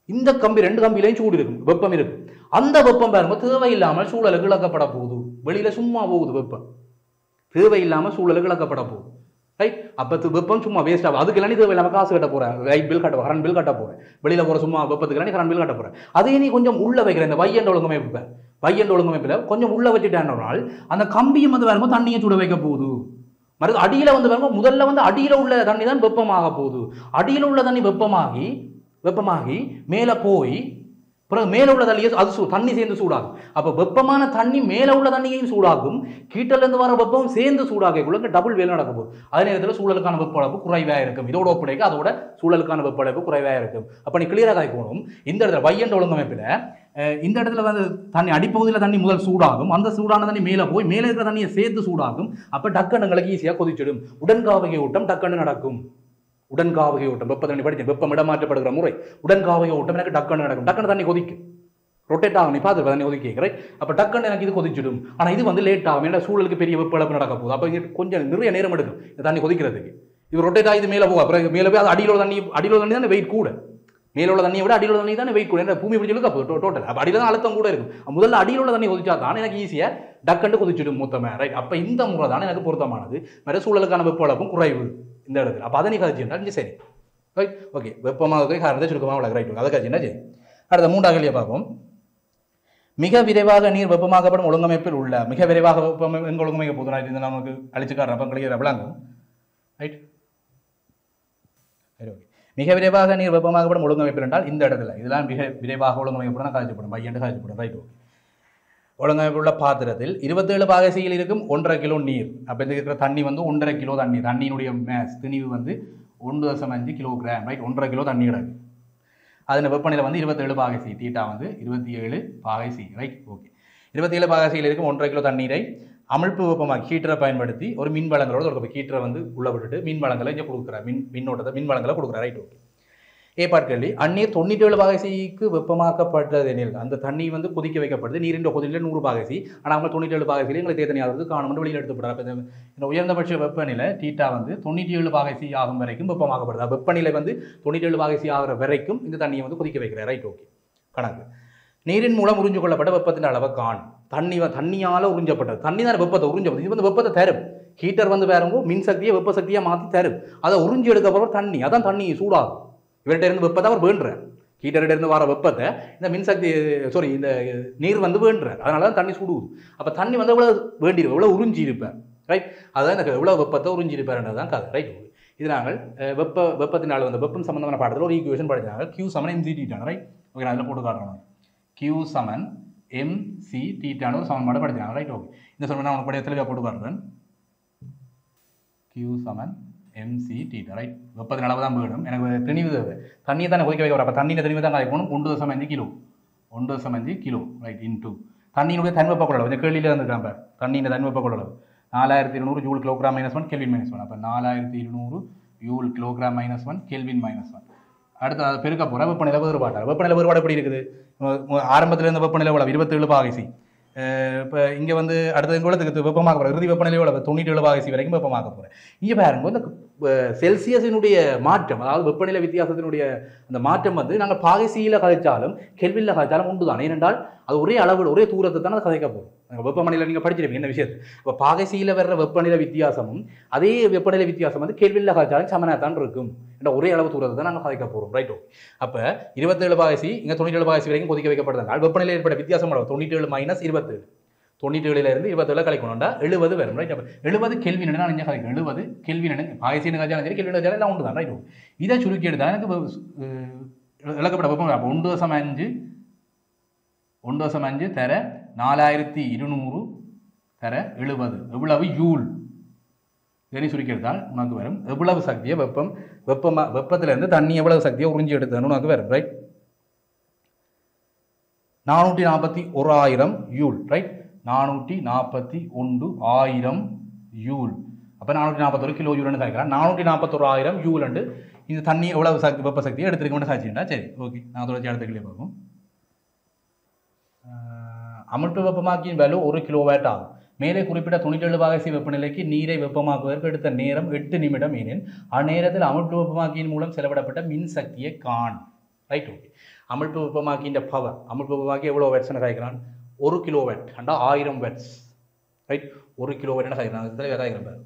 இந்த கம்பி ரெண்டு கம்பிலையும் சூடு இருக்கும் வெப்பம் இருக்கும். அந்த வெப்பம் பாருங்க தேவையில்லாமல் சூழலுக்கு இழக்கப்பட போகுது. வெளியில சும்மா போகுது வெப்பம் தேவையில்லாமல் சூழலுக்கு இழக்கப்பட போகுது ரைட். அப்போ வெப்பம் சும்மா வேஸ்ட் ஆகும். அதுக்கு எல்லாம் தேவையில்லாமல் காசு கட்ட போகிறேன் லைட் பில் கட்ட கரண்ட் பில் கட்ட போகிறேன் வெளியில் போகிற சும்மா வெப்பத்துக்கு கரண்ட் பில் கட்ட போகிறேன். அதே நீ கொஞ்சம் உள்ள வைக்கிறேன் இந்த வையண்ட ஒழுங்கமைப்பில் கொஞ்சம் உள்ள வச்சுட்டேன்னால் அந்த கம்பியும் வந்து வரும்போது தண்ணியை சுட வைக்க போகுது. மறு அடியில் வந்து வரும்போது முதல்ல வந்து அடியில் உள்ள தண்ணி தான் வெப்பமாக போகுது. அடியில் உள்ள தண்ணி வெப்பமாகி மேலே போய் பிறகு மேலே உள்ள தண்ணியை அது தண்ணி சேர்ந்து சூடாகும். அப்போ வெப்பமான தண்ணி மேலே உள்ள தண்ணியையும் சூடாகும், கீட்டலேருந்து வர வெப்பம் சேர்ந்து சூடாக டபுள் வேலை நடக்க போகுது. அதே நேரத்தில் சூழலுக்கான வெப்ப அளவு குறைவாக இருக்கும். இதோட ஒப்படைக்க அதோட சூழலுக்கான வெப்ப அளவு குறைவாக இருக்கும். அப்போ நீ கிளியராக காய்க்கணும். இந்த இடத்துல வையண்ட ஒழுங்கமைப்பில் இந்த இடத்துல வந்து தண்ணி அடிப்பகுதியில் தண்ணி முதல் சூடாகும், அந்த சூடான தண்ணி மேலே போய் மேலே இருக்கிற தண்ணியை சேர்த்து சூடாகும். அப்போ டக்கண்ணுங்களுக்கு ஈஸியாக கொதிச்சிடும். உடன்காவகை ஓட்டம் டக்கண்ணு நடக்கும். உடன்காவகை ஓட்டம் வெப்ப தண்ணி படிச்சு வெப்பம் இடமாற்றப்படுகிற முறை உடன்காவகை ஓட்டம் எனக்கு டக்கண்ணு நடக்கும். டக்குன்னு தண்ணி கொதிக்கும், ரொட்டேட் ஆகும். நீ பார்த்து தண்ணி கொதிக்க கேட்குறேன். அப்போ டக்குன்னு எனக்கு இது கொதிச்சிடும். ஆனால் இது வந்து லேட் ஆகும். ஏன்னா சூழலுக்கு பெரிய வெப்ப இழப்பு நடக்க போகுது. அப்போ கொஞ்சம் நிறைய நேரம் எடுக்கும் இந்த தண்ணி கொதிக்கிறதுக்கு. இது ரொட்டேட் ஆகி இது மேலே போகும். அப்புறம் மேலே போய் அது அடியில் தண்ணி தானே வெயிட் கூட. மேலே உள்ள தண்ணியை விட அடியில் உள்ள தண்ணி தானே வெயிட் கூட. ஏன்னா பூமி பிடிச்சலுக்கு அப்போ டோட்டல் அப்போ அடியில் தான் அழுத்தம் கூட இருக்கும். முதல்ல அடியில் உள்ள தண்ணி கொதிச்சா தான் எனக்கு ஈஸியாக டக்குன்னு கொதிச்சிடும் மொத்தமாக. ரைட். அப்போ இந்த முறை தானே எனக்கு பொருத்தமானது. வேறு சூழலுக்கான வெப்ப இழப்பும் குறைவு இந்த இடத்துல. அப்போ அதை நீ கதைச்சுட்டா சரி. ரைட். ஓகே. வெப்பமாக காரணத்தை சுருக்கமாக வளர்க்க. ரைட். அதை கதைச்சுன்னா சரி. அடுத்த மூன்றாவது கேள்வியை பார்ப்போம். மிக விரைவாக நீர் வெப்பமாக்கப்படும் ஒழுங்கமைப்பில் உள்ள மிக விரைவாக வெப்பம் எங்கே ஒழுங்கமைக்க போதும்? ரைட். இந்த நமக்கு அழிச்சுக்காரன் அப்போ கிடைக்கிற விளங்கும். ரைட். சரி. ஓகே. மிக விரைவாக நீர் வெப்பமாக்கப்படும் ஒழுங்கமைப்பில் என்றால் இந்த இடத்துல இதெல்லாம் மிக விரைவாக ஒழுங்கமைக்கப்படும் காய்ச்சப்படும் பையன் காய்ச்சப்படும். ரைட். ஓகே. ஒழுங்கமைப்புள்ள பாத்திரத்தில் 27 பாகசியில் இருக்கும் 1.5 கிலோ நீர். அப்போ இந்த இருக்கிற தண்ணி வந்து 1.5 கிலோ தண்ணி. தண்ணியினுடைய மேஸ் திணிவு வந்து 1.5 கிலோகிராம். ரைட். 1.5 கிலோ தண்ணி கிடக்கு. அதில் வெப்பநிலை வந்து 27 பாகசி. தீட்டா வந்து 27 பாகசி. ரைட். ஓகே. 27 பாகசியில் இருக்கும் 1.5 கிலோ தண்ணீரை அமிழ்ப்பு வெப்பமாக ஹீட்டரை பயன்படுத்தி ஒரு மின் வளங்களோட ஒரு ஹீட்டரை வந்து உள்ள விட்டுட்டு மின் வளங்களை இங்கே கொடுக்குறார். மின்னோட்டத்தை மின் வளங்களை கொடுக்குறார். ரைட். ஓகே. ஏற்பாடு கேள்வி. அந்நீர் 97 பாகசிக்கு வெப்பமாக்கப்பட்டதெனில் அந்த தண்ணி வந்து கொதிக்க வைக்கப்படுது. நீரின் கொதியில் 100 பாகசி. ஆனால் அவங்க 97 பாகசியில் எங்களை தேத்தனியாகிறது காணும் வெளியில் எடுத்துப்படுறாரு. அப்போ இந்த உயர்ந்தபட்ச வெப்பநிலை தீட்டா வந்து 97 பாகசி ஆகும் வரைக்கும் வெப்பமாக்கப்படுது. வெப்பநிலை வந்து 97 பாகசி ஆகிற வரைக்கும் இந்த தண்ணியை வந்து கொதிக்க வைக்கிறார். ரைட். ஓகே. கணக்கு. நீரின் மூலம் உறிஞ்சு கொள்ளப்பட்ட வெப்பத்தின் அளவை காணும். தண்ணியால் உறிஞ்சப்பட்டது. தண்ணி தான் வெப்பத்தை உறிஞ்சப்பட்டது. இது வந்து வெப்பத்தை தரும். ஹீட்டர் வந்து வேறவோ மின் சக்தியை வெப்ப சக்தியாக மாற்றி தரும். அதை உறிஞ்சி எடுக்கப்படுற தண்ணி. அதான் தண்ணி சூடாகும். இவர்கிட்ட இருந்து வெப்பத்தை அவர் வேண்டுறார். ஹீட்டர்கிட்ட இருந்து வர வெப்பத்தை இந்த மின்சக்தி இந்த நீர் வந்து வேண்டுறார். அதனால தான் தண்ணி சூடுவது. அப்போ தண்ணி வந்து எவ்வளோ வேண்டியிருப்பேன், எவ்வளோ உறிஞ்சி இருப்பேன். ரைட். அதுதான் எனக்கு எவ்வளோ வெப்பத்தை உறிஞ்சி இருப்பார்ன்றதான் கதை. ரைட். இது நாங்கள் வெப்பத்தினால் வந்து வெப்பம் சம்பந்தமான பாடத்தில் ஒரு ஈக்குவேஷன் படித்தாங்க. Q = mc தீட்டான. ரைட். ஓகே. நான் அதில் போட்டு காட்டுறேன். Q = mc தீட்டான ஒரு சமன்பாடு படித்தாங்க. ரைட். ஓகே. இந்த சமன்பாடு நான் உனக்கு தெளிவாக போட்டு காட்டுறேன். Q = mc theta. ரைட். வெப்பத்தின் அளவு தான் வேணும். எனக்கு திணிவு தேவை. தண்ணியை தானே கொதிக்க வைக்க வர. அப்போ தண்ணியை திணிவு தான் காய்க்கணும். 1.5 கிலோ. 1.5 கிலோ. ரைட். இன்டூ தண்ணியினுடைய தன்வெப்ப கொள்ளளவு. இந்த கேள்வியில் இருந்துருக்காங்க. தண்ணியின் தன்வெப்ப கொள்ளளவு 4200 ஜூல் கிலோகிராம் -1 கெல்வின் -1. அப்போ 4200 ஜூல் கிலோகிராம் -1 கெல்வின் -1. அடுத்து அதை பெருக்க போகிற வெப்பநிலை வேறுபாடு. வெப்பநிலை வேறுபாடு எப்படி இருக்குது? ஆரம்பத்தில் இருந்த வெப்பநிலை எவ்வளவு? 27 பாகசி. இப்போ இங்கே வந்து அடுத்தது எவ்வளோத்துக்கு வெப்பமாக போகிற இறுதி வெப்பநிலை எவ்வளவு? 97 பாகசி வரைக்கும் வெப்பமாக போகிறேன். இங்கே பாருங்க இந்த செல்சியஸினுடைய மாற்றம், அதாவது வெப்பநிலை வித்தியாசத்தினுடைய அந்த மாற்றம் வந்து நாங்கள் பாகசியில் கதைச்சாலும் கெல்வினில் கதைச்சாலும் உண்டு தான். ஏனென்றால் அது ஒரே அளவில் ஒரே தூரத்தை தான் அது கதைக்க போகும். வெப்பநிலையில் நீங்கள் படிச்சிருப்பீங்க என்ன விஷயத்து. இப்போ பாகசியில் வர்ற வெப்பநிலை வித்தியாசமும் அதே வெப்பநிலை வித்தியாசம் வந்து கெல்வினில் கதைச்சாலும் சமனாக தான் இருக்கும். என்ற ஒரே அளவு தூரத்தை தான் நாங்கள் கதைக்க போகிறோம். ரைட். ஓகே. அப்போ 27 பாகசி இங்கே 97 பாகசி வரைக்கும் கொதிக்க வைக்கப்படுறதுனால் வெப்பநிலை ஏற்பட்ட வித்தியாசம் 97 - 27. 97 27 கலைக்கணும்டா 70 வரும். ரைட். அப்போ 70 கெல்வின் நான் இங்கே கலைக்கணும். 70 கெல்வின் பாகசின்னு கதைச்சாலும் சரி கெல்வின் கதைச்சாலும் எல்லாம் உண்டு தான். ரைட். இதை சுருக்கி எடுத்தால் எனக்கு இழக்கப்பட்ட வெப்பம் அப்போ 1.5 தர 4200 தர 70 எவ்வளவு ஜூல். இதனை சுருக்கி எடுத்தால் உனக்கு வரும் எவ்வளவு சக்தியை வெப்பத்திலிருந்து தண்ணி எவ்வளவு சக்தியை உறிஞ்சி எடுத்ததுன்னு உனக்கு வரும். ரைட். 441,000 ஜூல். ரைட். 441,000 ஜூல். அப்போ 441 கிலோ ஜூல்னு சாய்க்கலாம். 441,000 ஜூல் அண்டு இந்த தண்ணி எவ்வளவு சக்தி வெப்ப சக்தியை எடுத்துருக்கோம்னு சாய்ச்சிட்டா சரி. ஓகே. நான் தொடர்ச்சி அடுத்த கிளே பார்ப்போம். அமிழ்ப்பு வெப்பமாக்கியின் வேல்யூ 1 கிலோவாட் ஆகும். மேலே குறிப்பிட்ட 97 பாகசி வெப்பநிலைக்கு நீரை வெப்பமாக்குவதற்கு எடுத்த நேரம் 8 நிமிடம் எனில் அந்நேரத்தில் அமிழ்ப்பு வெப்பமாக்கியின் மூலம் செலவிடப்பட்ட மின் சக்தியை காண். ரைட். ஓகே. அமிழ்ப்பு வெப்பமாக்கின்ற பவர் அமிழ்ப்பு வெப்பமாக்கி எவ்வளோ வேட்ஸ்னு காய்க்கிறான்? 1 கிலோவாட் அண்டா 1000 வேட்ஸ். ரைட். 1 கிலோவாட்னு காய்க்கிறான். இதில் காய்க்கிறேன்.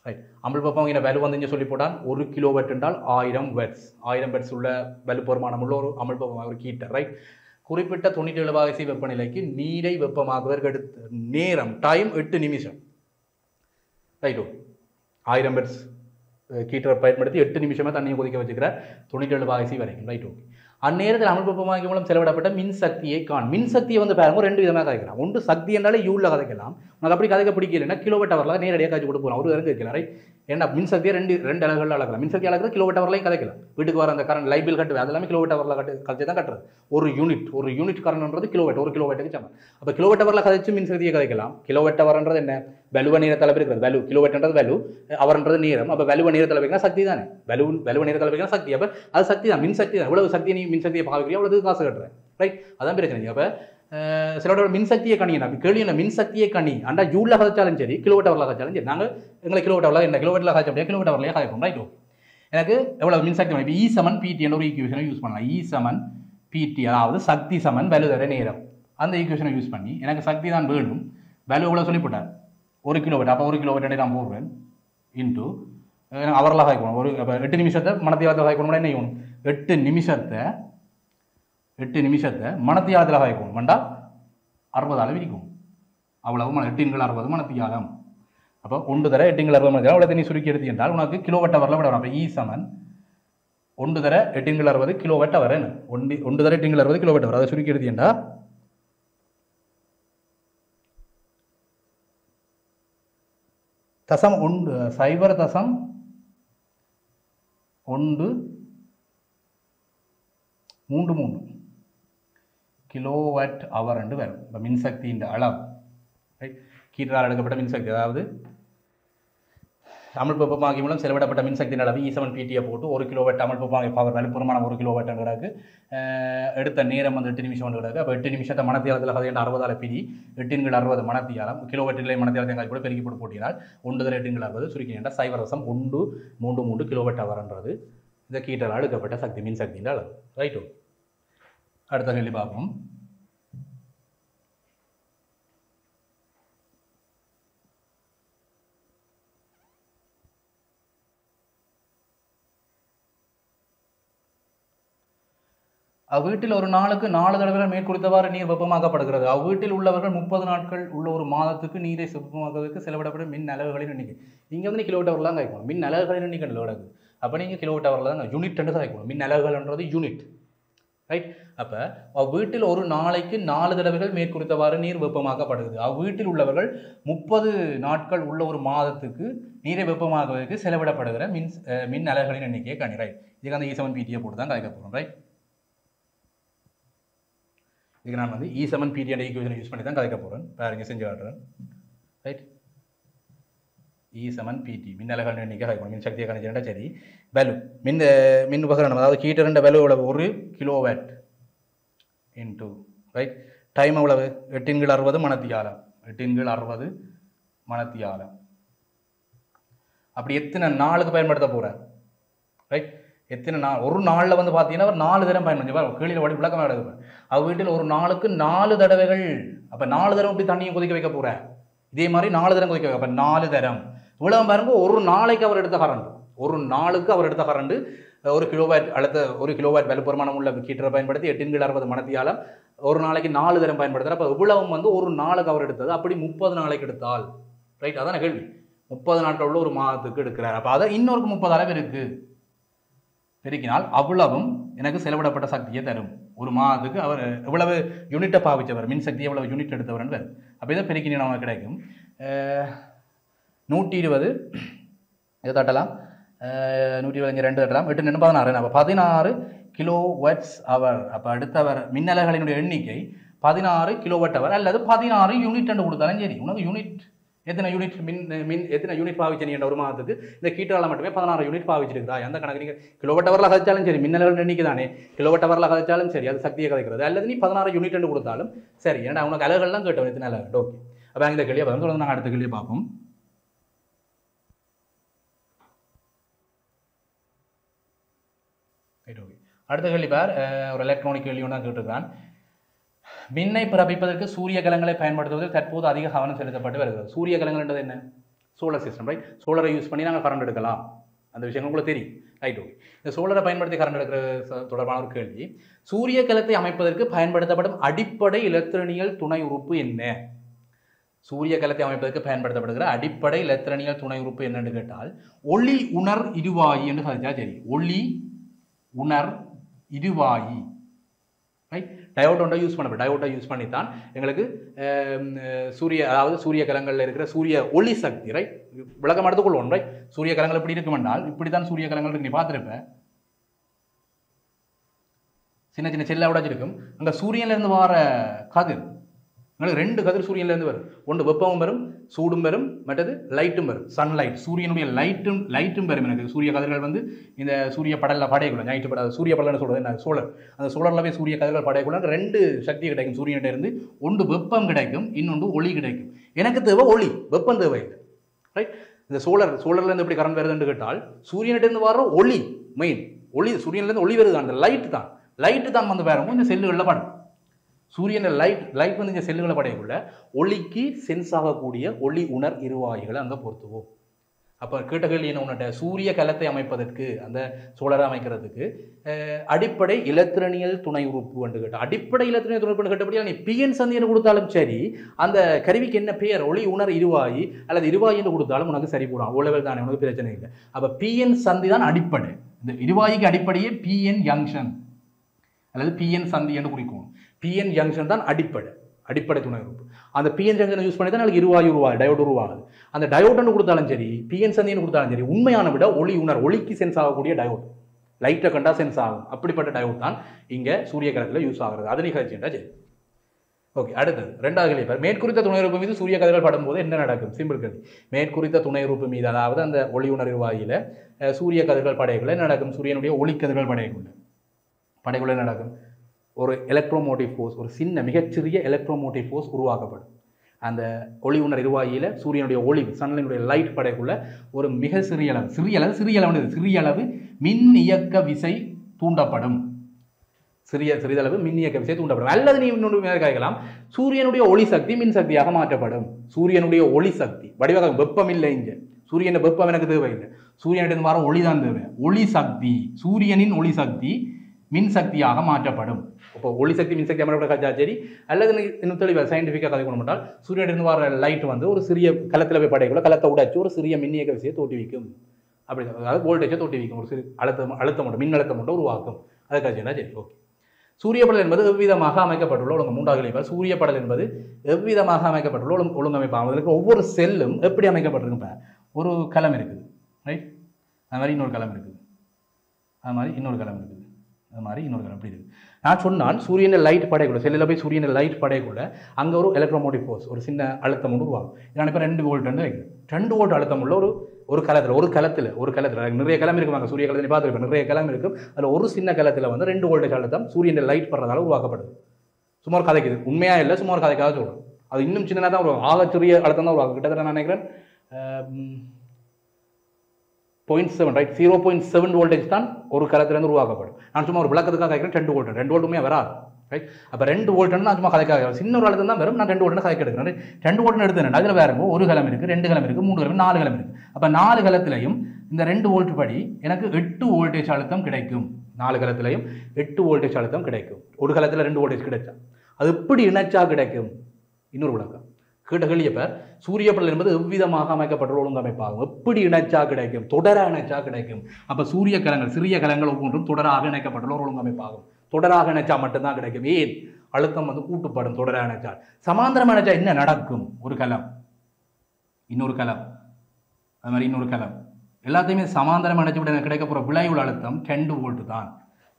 ரைட். அமிழ்ப்பு வெப்பமாக்கின வேல்யூ வந்து இங்கே சொல்லி போட்டான் 1 கிலோவாட் என்றால் 1000 வேட்ஸ். 1000 வேட்ஸ் உள்ள வேல்யூ பெருமானம் உள்ள ஒரு அமிழ்ப்பு ஒரு ஹீட்டர். ரைட். குறிப்பிட்ட 97 பாகசி வெப்பநிலைக்கு நீரை வெப்பமாக்குவதற்கு எடுத்த நேரம் டைம் 8 நிமிஷம். ரைட். 1000 பெட்ஸ் ஹீட்டரை பயன்படுத்தி 8 நிமிஷமாக தண்ணியை கொதிக்க வச்சுக்கிற 97 பாகசி வரைக்கும். ரைட். ஓகே. அந்நேரத்தில் அமிழ் வெப்பமாக்கி மூலம் செலவிடப்பட்ட மின்சக்தியை மின்சக்தியை வந்து பாருங்க ரெண்டு விதமாக கதைக்கலாம். ஒன்று சக்தி என்றாலே யூலில் கதைக்கலாம். உனக்கு அப்படி கதைக்க பிடிக்கலைன்னா கிலோவாட் ஹவரில் நேரடியாக காய்ச்சி கொடுத்து போகலாம். ஒரு இறங்க வைக்கலாம். ரைட், ஏன்னா மின்சக்தியை ரெண்டு அளவுகளில் அளக்கலாம். மின்சக்தி அளக்கிறது கிலோவாட் ஹவர்லையும் கதைக்கலாம். வீட்டுக்கு வர அந்த கரண்ட் லைட் பில் கட்டுவேன் அதெல்லாமே கிலோவாட் ஹவரில் கதைச்சி தான் கட்டுறது. ஒரு யூனிட் கரண்ட்ன்றது கிலோவாட், ஒரு கிலோவாட்டுக்கு சமம். அப்போ கிலோவாட் ஹவரில் கதைச்சு மின்சக்தியை கதைக்கலாம். கிலோவாட் ஹவர்ன்றது என்ன? வலுவ நேரத்தில் இருக்கிறது. வலு கிலோவாட்ன்றது வலு, அவர்ன்றது நேரம். அப்போ வலுவ நேரத்தில் வைக்கலாம் சக்தி தானே. வலுவ நேரத்தில் வைக்கலாம் சக்தி. அப்போ அது சக்தி தான், மின்சக்தி தான். எவ்வளவு சக்தியை நீ மின்சக்தியை பாவிக்கிறியோ அவ்வளவு காசு கட்டுறேன். ரைட், அதான் பிரச்சனை. அப்போ சிலோட மின்சக்தியை கணினா கேள்வி என்ன? மின்சக்தியை கணி அண்டா ஜூலில் கதைச்சாலும் சரி, கிலோவாட் ஹவரில் கதைச்சாலும் சரி. நாங்கள் எங்களை கிலோவாட் ஹவரில் என்ன கிலோவாட்டில் கதைச்ச முடியாது, கிலோவாட் ஹவர்லேயே கதைப்போம். ரைட், எனக்கு எவ்வளவு மின்சக்தி வேணும்? இப்போ E = PT என்ற ஒரு ஈக்குவேஷனை யூஸ் பண்ணலாம். E = PT, அதாவது சக்தி சமன் வலுதர நேரம். அந்த ஈக்குவேஷனை யூஸ் பண்ணி எனக்கு சக்தி தான் வேணும், வலு எவ்வளோ சொல்லிவிட்டார் 1 கிலோவாட். அப்போ 1 கிலோவாட் நான் போடுறேன் இன்ட்டு அவரில் காய்க்கணும். ஒரு 8 நிமிஷத்தை மணத்தியாலத்தில் காய்க்கணும்னா என்ன செய்யணும்? 8 நிமிஷத்தை மணத்தியாலத்தில் காய்க்கணும். வேண்டா 60 அளவு இருக்கும். அவ்வளவு 8 × 60 மணத்தியாலம். அப்போ 1 தர 8 × 60 மணத்தியாலம் அவ்வளோ தண்ணி சுருக்கி எடுத்து என்றால் உனக்கு கிலோவாட் ஹவரில் விட வரும். அப்போ E = 1 தர 8 × 60 கிலோவாட் ஹவர். 1 தர 8 × 60 கிலோவாட் ஹவர். அதை சுருக்கி எடுத்து என்றால் தசம் 0.133 கிலோவாட் ஹவர் என்று வரும். இப்போ மின்சக்தியின் அளவு கீற்றால் எடுக்கப்பட்ட மின்சக்தி, அதாவது அமிழ் வெப்பமாக்கி மூலம் செலவிடப்பட்ட மின்சக்தியின் அளவு E = PT போட்டு 1 கிலோவாட் அமிழ் வெப்பமாக்கி பவர் வலுப்புறமான 1 கிலோவாட் கிடக்கு. எடுத்த நேரம் வந்து 8 நிமிஷம் கிடக்கு. அப்போ 8 நிமிஷத்தை மணத்தியாலத்தில் 60 பிரி 8 × 60 மணத்தியாலம் கிலோவாட்டிலே மணத்தியாலத்தை கூட பெருக்கி போட்டு போட்டினால் 1 தர 8 × 60 சுருக்கி என்றால் 0.133 கிலோவாட் ஹவர்ன்றது இந்த கீட்டால் எடுக்கப்பட்ட சக்தி மின்சக்தியின் அளவு. ரைட்டு, அடுத்த கேள்வி பார்ப்போம். அவ்வீட்டில் ஒரு நாளுக்கு 4 தடவைகள் மேற்குறித்தவாறு நீர் வெப்பமாக்கப்படுகிறது. அவ்வீட்டில் உள்ளவர்கள் 30 நாட்கள் உள்ள ஒரு மாதத்துக்கு நீரை வெப்பமாக்குவதற்கு செலவிடப்படும் மின் அலகுகளின் எண்ணிக்கை. இங்கே வந்து கிலோவாட் ஹவரில் தான் கேட்கணும். மின் அலகுகளின் எண்ணிக்கை கிடக்கு. அப்போ நீங்கள் கிலோவாட் ஹவரில் தான் யூனிட் என்று கேட்கணும். மின் அலகுகள்ன்றது யூனிட். ரைட், அப்போ அவ்வீட்டில் ஒரு நாளைக்கு 4 தடவைகள் மேற்குறித்தவாறு நீர் வெப்பமாக்கப்படுகிறது. அவ்வீட்டில் உள்ளவர்கள் 30 நாட்கள் உள்ள ஒரு மாதத்துக்கு நீரை வெப்பமாக்குவதற்கு செலவிடப்படுகிற மின் அலகுகளின் எண்ணிக்கையை கணி. ரைட், இதுக்கு அந்த E = PT போட்டு தான் கதைக்க போகிறோம். ரைட், இதுக்கு நான் வந்து E = PT என்ற ஈக்குவேஷனை யூஸ் பண்ணி தான் கதைக்க போகிறேன். பாருங்க, செஞ்சு காட்டுறேன். ரைட், E = PT மின் அலகுகளின் எண்ணிக்கை கதைக்கணும். மின் சக்தியை கணிச்சா சரி. வலு மின் உபகரணம், அதாவது ஹீட்டருண்ட வலு எவ்வளவு? 1 கிலோவாட் இன்ட்டு ரைட் டைம் எவ்வளவு? 8 × 60 மணத்தியாலம். 8 × 60 மணத்தியாலம். அப்படி எத்தனை நாளுக்கு பயன்படுத்த போகிறேன்? ரைட், எத்தனை நாள்? ஒரு நாளில் வந்து பார்த்தீங்கன்னா 4 தரம் பயன்படுத்தி கீழே வடி விளக்கமாக எடுப்பேன். அவ வீட்டில் ஒரு நாளுக்கு 4 தடவைகள். அப்போ 4 தரம் இப்படி தண்ணியை கொதிக்க வைக்க போகிறேன். இதே மாதிரி 4 தரம் கொதிக்க வைக்க. அப்போ 4 தரம் இவ்வளவு பாருங்க. ஒரு நாளைக்கு அவர் எடுத்த கரண்ட், ஒரு நாளுக்கு அவர் எடுத்த கரண்ட் 1 கிலோவாட் அடுத்த 1 கிலோவாட் வலுப்பெருமானம் உள்ள ஹீட்டரை பயன்படுத்தி 8 × 60 மணத்தியாலம் ஒரு நாளைக்கு 4 தரம் பயன்படுத்துகிறார். அப்போ இவ்வளவும் வந்து ஒரு நாளுக்கு அவர் எடுத்தது. அப்படி 30 நாளைக்கு எடுத்தால் ரைட், அதான கேள்வி. 30 நாட்கள் உள்ள ஒரு மாதத்துக்கு எடுக்கிறார். அப்போ அதை இன்னொருக்கு 30 அளவு இருக்குது பெருக்கினால் அவ்வளவும் எனக்கு செலவிடப்பட்ட சக்தியை தரும். ஒரு மாதத்துக்கு அவர் எவ்வளவு யூனிட்டை பாவிச்சவர், மின்சக்தியை எவ்வளவு யூனிட் எடுத்தவர்னு வரும். அப்போ இதை பெருக்கினா நமக்கு கிடைக்கும் 120. இதை தட்டலாம் 120 2 தட்டலாம் 8 × 16. அப்போ 16 கிலோவாட்ஸ் ஹவர். அப்போ அடுத்தவர் மின்னலைகளினுடைய எண்ணிக்கை 16 கிலோவாட் ஹவர் அல்லது 16 யூனிட் என்று கொடுத்தாலும் சரி. உனக்கு யூனிட் எத்தனை யூனிட் எத்தனை யூனிட் பாவிச்சு நீ ஒரு மாதத்துக்கு இந்த கீட்டால் மட்டுமே 16 யூனிட் பாவிச்சிருக்கிறா. அந்த கணக்கு நீங்கள் கிலோவாட் ஹவரில் கதைச்சாலும் சரி, மின்னல்கள் எண்ணிக்கை தானே. கிலோவாட் ஹவரில் கதைச்சாலும் சரி, அது சக்தியை கதைக்கிறது. அல்லது நீ 16 யூனிட் என்று கொடுத்தாலும் சரி. ஏன்னா உனக்கு அலகுகள்லாம் கேட்டோம் எத்தனை அலகு. ஓகே, அப்போ இந்த கேள்வியை தொடர்ந்து நாங்கள் அடுத்த கேள்வியை பார்ப்போம். Right, okay. அடுத்த கேள்வி பார், ஒரு எலக்ட்ரானிக் கேள்வி ஒன்றா கேட்டிருக்கான். மின்னை பிறப்பிப்பதற்கு சூரிய கலங்களை பயன்படுத்துவதில் தற்போது அதிக கவனம் செலுத்தப்பட்டு வருகிறது. சூரிய கலங்கள்ன்றது என்ன? Solar system. ரைட், சோலரை யூஸ் பண்ணி நாங்கள் கரண்ட் எடுக்கலாம். அந்த விஷயங்கள் உங்களுக்கு தெரியும். Right, okay. இந்த சோலரை பயன்படுத்தி கரண்ட் எடுக்கிற தொடர்பான ஒரு கேள்வி. சூரிய கலத்தை அமைப்பதற்கு பயன்படுத்தப்படும் அடிப்படை இலத்திரனியல் துணை உறுப்பு என்ன? சூரிய கலத்தை அமைப்பதற்கு பயன்படுத்தப்படுகிற அடிப்படை இலத்திரனியல் துணை உறுப்பு என்னன்னு கேட்டால் ஒளி உணர் இருவாயி என்று சொல்லிச்சா சரி. ஒளி உணர் இருவாயி ரைட். டயோட் ஒன்றை யூஸ் பண்ண டயோட்டை யூஸ் பண்ணி தான் எங்களுக்கு அதாவது சூரிய கலங்களில் இருக்கிற சூரிய ஒளி சக்தி, ரைட், விளக்கம் எடுத்துக்கொள்வோம். ரைட், சூரிய கலங்கள் எப்படி இருக்குமென்றால் இப்படி தான் சூரிய கலங்கள் இருக்கு. நீ பார்த்துருப்பேன், சின்ன சின்ன செல்ல உடைச்சிருக்கும். அங்கே சூரியன்லேருந்து வர கதிர், உங்களுக்கு 2 கதிர் சூரியன்லேருந்து வரும். ஒன்று வெப்பமும் வரும், சூடும் வரும், மற்றது லைட்டும் வரும். சன்லைட், சூரியனுடைய லைட்டும் வரும். எனக்கு சூரிய கதிர்கள் வந்து இந்த சூரிய படலில் படையக்குள்ள நைட்டு பட சூரிய படல்னு சொல்கிறது என்ன, சோழர். அந்த சோழரில் போய் சூரிய கதிர்கள் படையக்குள்ள 2 சக்தி கிடைக்கும் சூரியன்கிட்ட இருந்து. ஒன்று வெப்பம் கிடைக்கும், இன்னொன்று ஒளி கிடைக்கும். எனக்கு தேவை ஒளி, வெப்பம் தேவை இல்லை. ரைட், இந்த சோழர்லேருந்து எப்படி கரண்ட் வருதுன்னு கேட்டால் சூரியனிட்டேருந்து வர ஒளி, மெயின் ஒளி, சூரியன்லேருந்து ஒளி வருது, அந்த லைட்டு தான் வந்து வேற இந்த செல்லுகளில் படும். சூரியன் லைட் வந்து இந்த செல்லுகளை படையக்குள்ள ஒளிக்கு சென்ஸ் ஆகக்கூடிய ஒளி உணர் இருவாய்களை அங்கே பொறுத்துவோம். அப்போ கேட்ட கேள்வி என்ன உன்னிட்ட, சூரிய கலத்தை அமைப்பதற்கு, அந்த சோழரை அமைக்கிறதுக்கு அடிப்படை இலத்திரனியல் துணை உறுப்பு என்று கேட்டால், அடிப்படை இலத்திரனியல் துணை உறுப்பு கேட்டபடியா நீ பிஎன் சந்தின்னு கொடுத்தாலும் சரி, அந்த கருவிக்கு என்ன பெயர், ஒளி உணர் இருவாயி அல்லது இருவாயி என்று கொடுத்தாலும் உனக்கு சரி போடும். ஓலெவல் தானே, உனக்கு பிரச்சனை இல்லை. அப்போ பிஎன் சந்தி தான் அடிப்படை. இந்த இருவாய்க்கு அடிப்படையே பிஎன் ஜங்ஷன் அல்லது பிஎன் சந்தி என்று குறிக்கும். பிஎன் ஜங்ஷன் தான் அடிப்படை துணை உறுப்பு. அந்த பிஎன் ஜங்ஷனை யூஸ் பண்ணி தான் எனக்கு இருவாய் டயோட் உருவாகுது. அந்த டயோட்னு கொடுத்தாலும் சரி, பிஎன் சந்தின்னு கொடுத்தாலும் சரி, உண்மையான விட ஒளிக்கு சென்ஸ் ஆகக்கூடிய டயோட், லைட்டை கண்டா சென்ஸ் ஆகும். அப்படிப்பட்ட டயோட் தான் இங்கே சூரிய கலத்தில் யூஸ் ஆகிறது. அது நிகழ்ச்சின்றா சரி. ஓகே, அடுத்தது 2வது கேள்வி. மேற்குறித்த துணை உறுப்பு மீது சூரிய கதிர்கள் படும்போது என்ன நடக்கும்? சிம்பிள் கேள்வி. மேற்குறித்த துணை உறுப்பு மீது, அதாவது அந்த ஒளி உணர்வு வாயில சூரிய கதிர்கள் படையக்குள்ள என்ன நடக்கும்? சூரியனுடைய ஒளிக்கதிர்கள் படைக்குள்ள என்ன நடக்கும்? ஒரு எலக்ட்ரோமோட்டிவ் ஃபோர்ஸ், ஒரு மிகச்சிறிய எலக்ட்ரோமோட்டிவ் ஃபோர்ஸ் உருவாக்கப்படும். அந்த ஒளி உணர் இருவாயில சூரியனுடைய ஒளி, சன்லைனுடைய லைட் படைக்குள்ள ஒரு மிக சிறிய அளவு மின் இயக்க விசை தூண்டப்படும். சிறிதளவு மின் இயக்க விசை தூண்டப்படும். அல்லது நீ இன்னொரு கேட்கலாம், சூரியனுடைய ஒளி சக்தி மின் சக்தியாக மாற்றப்படும். சூரியனுடைய ஒளி சக்தி வடிவாக வெப்பம் இல்லை, இங்கே சூரியன் வெப்பம் எனக்கு தேவையில்லை, சூரியனிடம் வர ஒளி தான் தேவை. ஒளி சக்தி, சூரியனின் ஒளி சக்தி மின் சக்தியாக மாற்றப்படும். இப்போ ஒளி சக்தி மின் சக்தி அமைக்கப்பட்ட சரி. அல்லது இன்னும் தெளிவாக சயின்டிஃபிக்காக கதை கொண்டு மாட்டால், சூரியனிடம் வர லைட் வந்து ஒரு சிறிய கலத்தில் போய் படைக்குள்ள கலத்தை உடைச்சு ஒரு சிறிய மின் இயக்க விசையை தோற்றுவிக்கும். அப்படி, அதாவது வோல்டேஜை தோற்றுவிக்கும், ஒரு சிறு அழுத்தம் மட்டும், மின் அழுத்தம் மட்டும் உருவாக்கும். அதுக்காக சரி. ஓகே, சூரிய படல் என்பது எவ்விதமாக அமைக்கப்பட்டுள்ள ஒழுங்கு 3வது கேள்வி. சூரிய படல் என்பது எவ்விதமாக அமைக்கப்பட்டுள்ள ஒழுங்கமைப்பாகும். அதில் ஒவ்வொரு செல்லும் எப்படி அமைக்கப்பட்டிருக்கு? ஒரு கலம் இருக்குது, ரைட், அது மாதிரி இன்னொரு கலம் இருக்குது, அது மாதிரி இன்னொரு கலம் இருக்குது, அது மாதிரி இன்னொரு கலம். அப்படி இருக்குது. நான் சொன்னால் சூரியனை லைட் படைக்குள்ள, செல்லில் போய் சூரியனை லைட் படைக்குள்ள அங்கே ஒரு எலக்ட்ரோமோட்டிவ் ஃபோர்ஸ், ஒரு சின்ன அழுத்தம் ஒன்று உருவாகும். நான் இப்போ 2 வோல்ட் வைக்கிறேன். 2 வோல்ட் அழுத்தம் உள்ள ஒரு கலத்தில் நிறைய கலம் இருக்குவாங்க. சூரிய கலத்தை பார்த்துருப்பேன், நிறைய கலம் இருக்கும். அதில் ஒரு சின்ன கலத்தில் வந்து 2 வோல்டேஜ் அழுத்தம் சூரியன் லைட் படுறதால உருவாக்கப்படுது. சுமார் கதைக்குது, உண்மையாக இல்லை, சுமார் கதைக்காக சொல்கிறேன். அது இன்னும் சின்னதாக தான் உருவாகும், ஆகச்சிறிய அழுத்தம் தான் உருவாகும். கிட்டத்தட்ட நான் நினைக்கிறேன் 0.7, ரைட், 0.7 வோல்டேஜ் தான் ஒரு கலத்திலிருந்து உருவாக்கப்படும். நான் சும்மா ஒரு விளக்கத்துக்காக கேட்குறேன். 2 வோல்ட் 2 வோல்ட்டுமே வராது, ரைட். அப்போ 2 வோல்ட்னு நான் சும்மா கதைக்காக, சின்ன ஒரு அழுத்தம் தான் வரும். நான் 2 வோல்ட்னு கதைக்க எடுக்கிறேன். 2 வோல்ட்னு எடுத்துறேன். அதில் வேறு ஒரு கலம் இருக்குது, 2 கலம் இருக்குது, 3 கலம், 4 கலம் இருக்குது. அப்போ 4 கலத்திலையும் இந்த 2 வோல்ட் படி எனக்கு 8 வோல்டேஜ் அழுத்தம் கிடைக்கும். 4 கலத்திலையும் 8 வோல்டேஜ் அழுத்தம் கிடைக்கும். ஒரு கலத்தில் 2 வோல்டேஜ் கிடைச்சா அது எப்படி இணைச்சா கிடைக்கும்? இன்னொரு விளக்கம் கேட்ட கேள்வியப்ப, சூரிய படல் என்பது எவ்விதமாக அமைக்கப்பட்ட ஒழுங்கமைப்பாகும். எப்படி இணைச்சா கிடைக்கும்? தொடர இணைச்சா கிடைக்கும். அப்போ சூரிய கலங்கள், சிறிய கலங்கள் ஒவ்வொன்றும் தொடராக இணைக்கப்பட்டுள்ள ஒரு ஒழுங்கமைப்பாகும். தொடராக இணைச்சா மட்டும்தான் கிடைக்கும். ஏன்? அழுத்தம் வந்து கூட்டுப்படும் தொடர இணைச்சால். சமாந்திரம் இணைச்சா என்ன நடக்கும்? ஒரு கலம், இன்னொரு கலம், அது மாதிரி இன்னொரு கலம், எல்லாத்தையுமே சமாந்திரம் இணைச்சு விட கிடைக்க போகிற விளைவுள்ள அழுத்தம் 2 வோல்ட் தான்.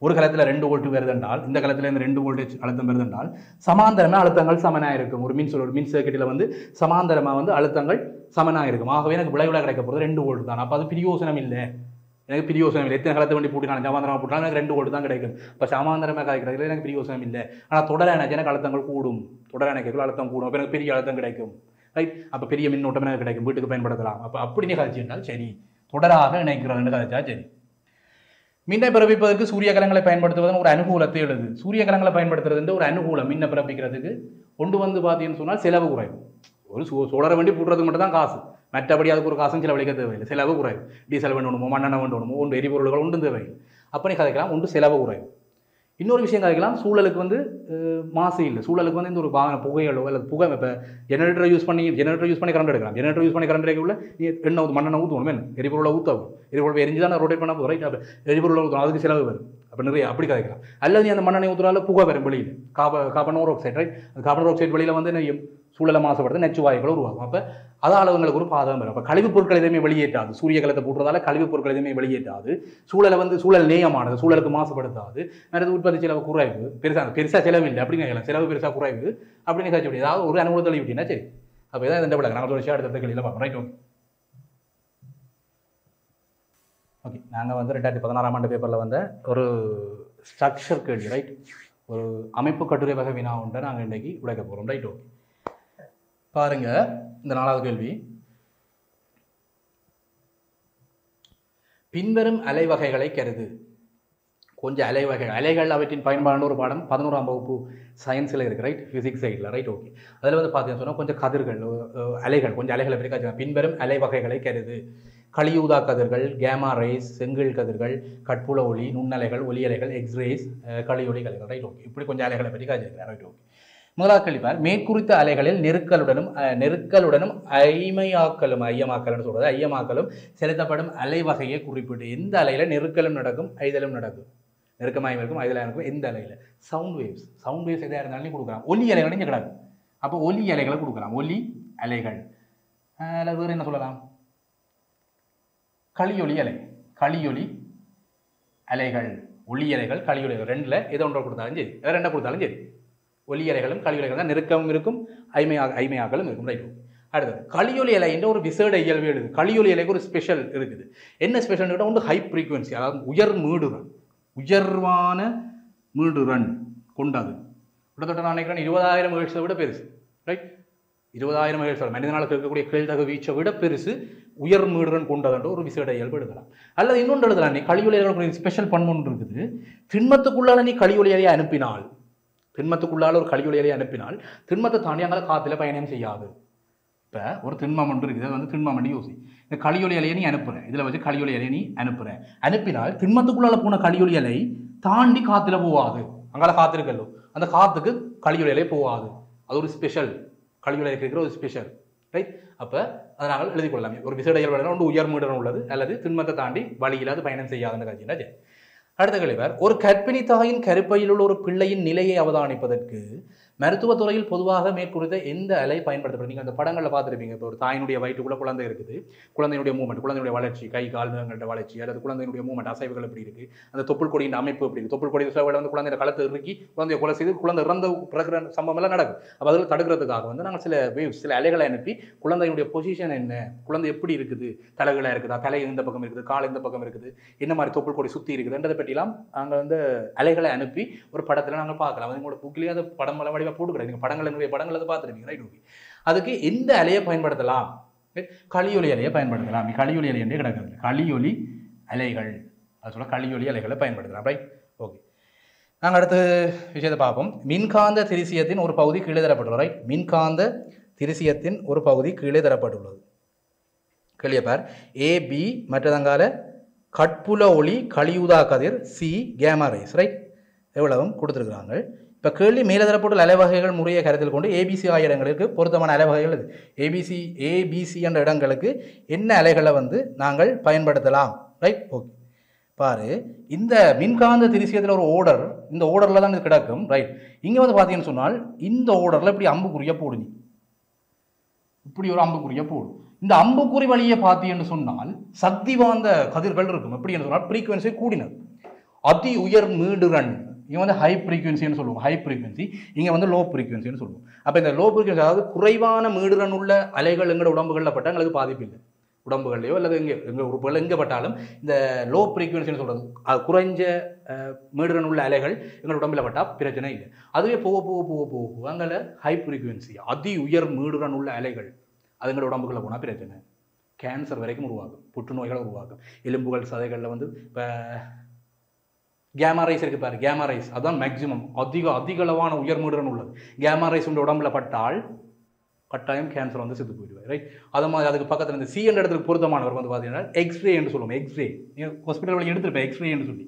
ஒரு கலத்தில் 2 வோல்ட் வருதுன்றால், இந்த கலத்தில் இந்த 2 வோல்டேஜ் அழுத்தம் வருதுன்றால் சமாந்தரமாக அழுத்தங்கள் சமனாக இருக்கும். ஒரு மின் சர்க்கிட்டில் வந்து சமாந்தரமாக வந்து அழுத்தங்கள் சமனாக இருக்கும். ஆகவே எனக்கு விளைவுல கிடைக்க போகிறது 2 வோல்ட் தான். அப்போ அது பிரியோசனம் இல்லை, எனக்கு பிரியோசனம் இல்லை. எத்தனை கலத்தை வண்டி போட்டு சமாந்தரமாக போட்டாலும் எனக்கு 2 வோல்ட் தான் கிடைக்கும். இப்போ சமாந்தரமாக கிடைக்கிறதுல எனக்கு பிரியோசனம் இல்லை. ஆனால் தொடர இணைச்சு எனக்கு அழுத்தங்கள் கூடும், தொடர இணைக்கக்குள்ள அழுத்தம் கூடும். அப்போ எனக்கு பெரிய அழுத்தம் கிடைக்கும், ரைட். அப்போ பெரிய மின்னோட்டம் எனக்கு கிடைக்கும், வீட்டுக்கு பயன்படுத்தலாம். அப்போ அப்படின்னு கழிச்சு என்றால் சரி, தொடராக இணைக்கிறதுன்னு கழிச்சா சரி. மின்னை பிறப்பிப்பதற்கு சூரிய கலங்களை பயன்படுத்துவதன் ஒரு அனுகூலத்தை எழுது. சூரிய கலங்களை பயன்படுத்துறது ஒரு அனுகூலம். மின்னை பிறப்பிக்கிறதுக்கு கொண்டு வந்து பார்த்தீங்கன்னு சொன்னால் செலவு குறைவு. ஒரு சோழரை வண்டி போடுறதுக்கு மட்டும் தான் காசு, மற்றபடி அதுக்கு ஒரு காசும் செலவழிக்க தேவையில்லை. செலவு குறைவு. டீசல் வேண்டணுமோ, மண்ணெண்ணெய் வேண்டணுமோ, ஒன்று எரிபொருள்கள் ஒன்றும் தேவையில்லை. அப்படி கதைக்கலாம், ஒன்று செலவு குறைவு. இன்னொரு விஷயம் கதைக்கலாம், சூழலுக்கு வந்து மாசு இல்லை. சூழலுக்கு வந்து இந்த ஒரு வாகன புகைகளோ அல்லது புகை, இப்போ ஜெனரேட்டர் யூஸ் பண்ணி கரண்ட் எடுக்கலாம். ஜெனரேட்டர் யூஸ் பண்ணி கரண்ட் எடுக்கக்குள்ள நீ எண்ணெய் மண்ணெண்ணெய் ஊற்றணும், எரிபொருளை ஊற்றவும், எரிபொருள் எரிஞ்சு தான் ரொட்டேட் பண்ண போதும், ரைட். அப்போ எரிபொருளை ஊற்றணும், அதுக்கு செலவு வரும். அப்போ நிறைய அப்படி கதைக்கலாம். அல்லது நீ அந்த மண்ணெண்ணெய் ஊற்றுறால புகை வரும் வெளியில், கார்பன் ஆக்சைடு, ரைட்? அந்த கார்பன் ஆக்சைடு வெளியில் வந்து என்ன சூழலை மாசுபடுத்த நச்சு வாயுக்கள் உருவாகும். அப்போ அதால் அவங்களுக்கு ஒரு பாதகம் வரும். அப்போ கழிவுப் பொருட்கள் எதுவுமே வெளியேற்றாது. சூரிய கலத்தை போட்டுறதால கழிவுப் பொருட்கள் எதுவுமே வெளியேற்றாது. சூழல் நேயமானது, சூழலுக்கு மாசுபடுத்தாது. நிறைய உற்பத்தி செலவு குறைவு, பெருசாக செலவு இல்லை அப்படின்னு கேட்கலாம். செலவு பெருசாக குறைவு அப்படின்னு கழிச்சு முடியாது. ஏதாவது ஒரு அனுபவத்தை விட்டீங்கன்னா சரி. அப்போ இதான் இந்த விளக்கு நாங்கள் ஒரு விஷயம் அடுத்த கேள்வியில் பார்ப்போம். ரைட்? ஓகே, நாங்கள் வந்து 2016ஆம் ஆண்டு பேப்பரில் வந்து ஒரு ஸ்ட்ரக்சர் கேள்வி, ரைட்? ஒரு அமைப்பு கட்டுரை வகை வினா ஒன்றை நாங்கள் இன்றைக்கி உழைக்க போகிறோம். ரைட்? ஓகே, பாருங்க இந்த 4வது கேள்வி. பின்வரும் அலை வகைகளை கருது. கொஞ்சம் அலை வகைகள், அலைகள் அவற்றின் பயன்பாடு ஒரு பாடம் 11ஆம் வகுப்பு சயின்ஸில் இருக்குது, ரைட்? ஃபிசிக்ஸ் சைடில், ரைட்? ஓகே, அதில் வந்து பார்த்தீங்கன்னு சொன்னால் கொஞ்சம் கதிர்கள், அலைகள், கொஞ்சம் அலைகளை பற்றி காய்ச்சி. பின்வரும் அலை வகைகளை கருது. கலியூதா கதிர்கள், கேமா ரேஸ், செங்கல் கதிர்கள், கட்புல ஒளி, நுண்ணலைகள், ஒலி அலைகள், எக்ஸ்ரேஸ், களியொலி கலைகள், ரைட்? ஓகே, இப்படி கொஞ்சம் அலைகளை பற்றி காய்ச்சிருக்கிறேன், ரைட்? ஓகே, முதலாவது கழிப்பார் மேற்குறித்த அலைகளில் நெருக்கலுடனும் ஐயமாக்கல்னு சொல்றது, ஐயமாக்கலும் செலுத்தப்படும் அலை வகையை குறிப்பிட்டு. எந்த அலையில நெருக்கலும் நடக்கும், ஐதலும் நடக்கும்? நெருக்கமாயும் இருக்கும், ஐதலாக இருக்கும். எந்த அலையில? சவுண்ட் வேவ்ஸ் எதாக இருந்தாலும் கொடுக்கலாம். ஒலி அலைகள் இங்கே கிடக்கும். அப்போ ஒலி அலைகளை கொடுக்கலாம். ஒலி அலைகள். அதில் வேறு என்ன சொல்லலாம்? களியொலி அலைகள், ஒலி அலைகள், களியொலி அலைகள். ரெண்டில் எதை ஒன்றை கொடுத்தாலும் சரி, எதை ரெண்டை கொடுத்தாலும் சரி. ஒலி அலைகளும் களியொலிகளும் தான் நெருக்கமும் இருக்கும், ஐமையாக்களும் இருக்கும், ரைட்? அடுத்தது களியொலி அலை என்ற ஒரு விசேட இயல்பு எழுது. களியொலி அலைக்கு ஒரு ஸ்பெஷல் இருக்குது. என்ன ஸ்பெஷல் கேட்டால் ஒன்று ஹை ஃப்ரீக்வன்சி, அதாவது உயர்வான மீடுரன் கொண்டது. கிட்டத்தட்ட நான் நினைக்கிறேன் 20,000 ஹெர்ட்ஸை விட பெருசு, ரைட்? 20,000 ஹெர்ட்ஸ் மனிதனால இருக்கக்கூடிய கேள்தக வீச்சை விட பெருசு, உயர் மீடுரன் கொண்டதுன்ற ஒரு விசேட இயல்பு எழுதலாம். அல்லது இன்னொன்று எழுதலாம், நீ களியொலி அலைகளுக்கு ஸ்பெஷல் பண்பு இருக்குது. திண்மத்துக்குள்ளால நீ களியொலி அலையை அனுப்பினால், திண்மத்துக்குள்ளால் ஒரு களியொலி அலையை அனுப்பினால் திண்மத்தை தாண்டி அங்கே காற்றுல பயணம் செய்யாது. இப்போ ஒரு திண்மம் ஒன்று இருக்குது, அது வந்து திண்மம் பண்ணி யோசி. இந்த களியொலி அலையை நீ அனுப்புகிறேன், இதில் வச்சு களியொலி அலையை நீ அனுப்பினால் திண்மத்துக்குள்ளால் போன களியொலி அலை தாண்டி காற்றுல போகாது. அங்கால காற்று இருக்கல்லோ, அந்த காற்றுக்கு களியொலி அலை போகாது. அது ஒரு ஸ்பெஷல், களியொலி அலைக்கு இருக்கிற ஒரு ஸ்பெஷல், ரைட்? அப்போ அதை நாங்கள் எழுதி கொள்ளலாமே. ஒரு விசேட இயல்பு ஒன்று உயர் மீடுடன் உள்ளது, அல்லது திண்மத்தை தாண்டி வழியில்லாது பயணம் செய்யாதுன்னு காட்சினா சரி. அடுத்த கேள்வி, ஒரு கர்ப்பிணி தாயின் கருப்பையில் உள்ள ஒரு பிள்ளையின் நிலையை அவதானிப்பதற்கு மருத்துவத்துறையில் பொதுவாக மேற்குறித்த எந்த அலை பயன்படுத்தப்படும்? நீங்கள் அந்த படங்களில் பார்த்துருப்பீங்க. இப்போ ஒரு தாயினுடைய வயிற்றுக்குள்ள குழந்தை இருக்குது, குழந்தையினுடைய மூமெண்ட், குழந்தையுடைய வளர்ச்சி, கை கால் நகங்களோட வளர்ச்சி, அல்லது குழந்தையினுடைய மூமெண்ட், அசைவுகள் எப்படி இருக்குது, அந்த தொப்புள் கொடியின் அமைப்பு எப்படி இருக்குது, தொப்புள் கொடி வந்து குழந்தைய களத்தை இறுக்கி குழந்தைய கொலை செய்து குழந்தை இறந்த பிறகு சம்பவம் எல்லாம் நடக்கும். அப்போ அதில் தடுக்கிறதுக்காக வந்து நாங்கள் சில வேவ்ஸ், சில அலைகளை அனுப்பி குழந்தையினுடைய பொசிஷன் என்ன, குழந்தை எப்படி இருக்குது, தலைகளாக இருக்குதா, தலை இந்த பக்கம் இருக்குது, கால் இந்த பக்கம் இருக்குது, என்ன மாதிரி தொப்புள் கொடி சுற்றி இருக்குதுன்றதை பற்றிலாம் நாங்கள் வந்து அலைகளை அனுப்பி ஒரு படத்தில் நாங்கள் பார்க்கலாம். அது உங்களோட புக்கிலேயே அந்த படம் எல்லாம் வடிவாக போட்டு கிடையாது. நீங்கள் படங்களுடைய படங்கள் அதை பார்த்துருப்பீங்க, ரைட்? ஓகே, அதுக்கு எந்த அலையை பயன்படுத்தலாம்? களியொலி அலையை பயன்படுத்தலாம். களியொலி அலை என்றே கிடக்குது, களியொலி அலைகள், அது சொல்ல களியொலி அலைகளை பயன்படுத்தலாம், ரைட்? ஓகே, நாங்கள் அடுத்த விஷயத்தை பார்ப்போம். மின்காந்த திரிசியத்தின் ஒரு பகுதி கீழே தரப்பட்டுள்ளது, ரைட்? மின்காந்த திரிசியத்தின் ஒரு பகுதி கீழே தரப்பட்டுள்ளது. கேள்விப்பார், ஏபி மற்றதங்கால கட்புல ஒளி, கலியூதா கதிர், சி கேமா ரேஸ், ரைட்? எவ்வளவும் கொடுத்துருக்குறாங்க. இப்போ கேள்வி மேலே தரப்பட்டுள்ள அலைவகைகள் முறையை கருத்தில் கொண்டு ஏபிசி ஆகிய இடங்களுக்கு பொருத்தமான அலைவகைகள் இது. ஏபிசி என்ற இடங்களுக்கு என்ன அலைகளை வந்து நாங்கள் பயன்படுத்தலாம், ரைட்? ஓகே, பாரு, இந்த மின்காந்த திரிசியத்தில் ஒரு ஓர்டர், இந்த ஓர்டரில் தான் இது கிடக்கும், ரைட்? இங்கே வந்து பார்த்தீங்கன்னு சொன்னால் இந்த ஓர்டரில் இப்படி அம்புக்குறியாக போடுங்க, இப்படி ஒரு அம்புக்குறியாக போடும். இந்த அம்புக்குறி வழியை பார்த்தீங்கன்னு சொன்னால் சக்தி வாய்ந்த கதிர்கள் இருக்கும். எப்படி என்று சொன்னால் ஃப்ரீக்குவன்சி கூடினது, அதி உயர் மீடுரன். இங்கே வந்து ஹை ஃப்ரீக்குவன்சின்னு சொல்லுவோம், ஹை ஃப்ரீக்குவன்சி. இங்கே வந்து லோ ஃப்ரீக்குவன்சின்னு சொல்லுவோம். அப்போ இந்த லோ ஃப்ரீக்குவன்சி, அதாவது குறைவான மீடுரன் உள்ள அலைகள் எங்களோட உடம்புகளில் பட்டால் எங்களுக்கு பாதிப்பு இல்லை. உடம்புகள்லையோ அல்லது எங்கள் உறுப்புகள் எங்கே பட்டாலும் இந்த லோ ஃப்ரீக்குவன்சின்னு சொல்கிறது, குறைஞ்ச மீடுரன் உள்ள அலைகள் எங்கள் உடம்பில் பட்டால் பிரச்சனை இல்லை. அதுவே போக போக போக போக போக அங்கே ஹை ஃப்ரீக்குவன்சி, அதி உயர் மீடுரன் உள்ள அலைகள் அதுங்களோட உடம்புக்குள்ளே போனால் பிரச்சனை, கேன்சர் வரைக்கும் உருவாகும், புற்றுநோய்களை உருவாக்கும். எலும்புகள் சதைகளில் வந்து இப்போ கேமா ரைஸ் இருக்குது பாரு, கேமா ரைஸ் அதுதான் மேக்சிமம் அதிக அளவான உயர் மீடுரன் உள்ளது. கேமா ரைஸ் உள்ள உடம்புல பட்டால் கட்டாயம் கேன்சர் வந்து செத்து போயிடுவார், ரைட்? அது மாதிரி அதுக்கு பக்கத்தில் இந்த சி என்ற இடத்துக்கு பொருத்தமானவர் வந்து பார்த்தீங்கன்னா எக்ஸ்ரே என்று சொல்லுவோம். எக்ஸ்ரே ஹாஸ்பிட்டல் வழி எடுத்துருப்பேன், எக்ஸ்ரேன்னு சொல்லி.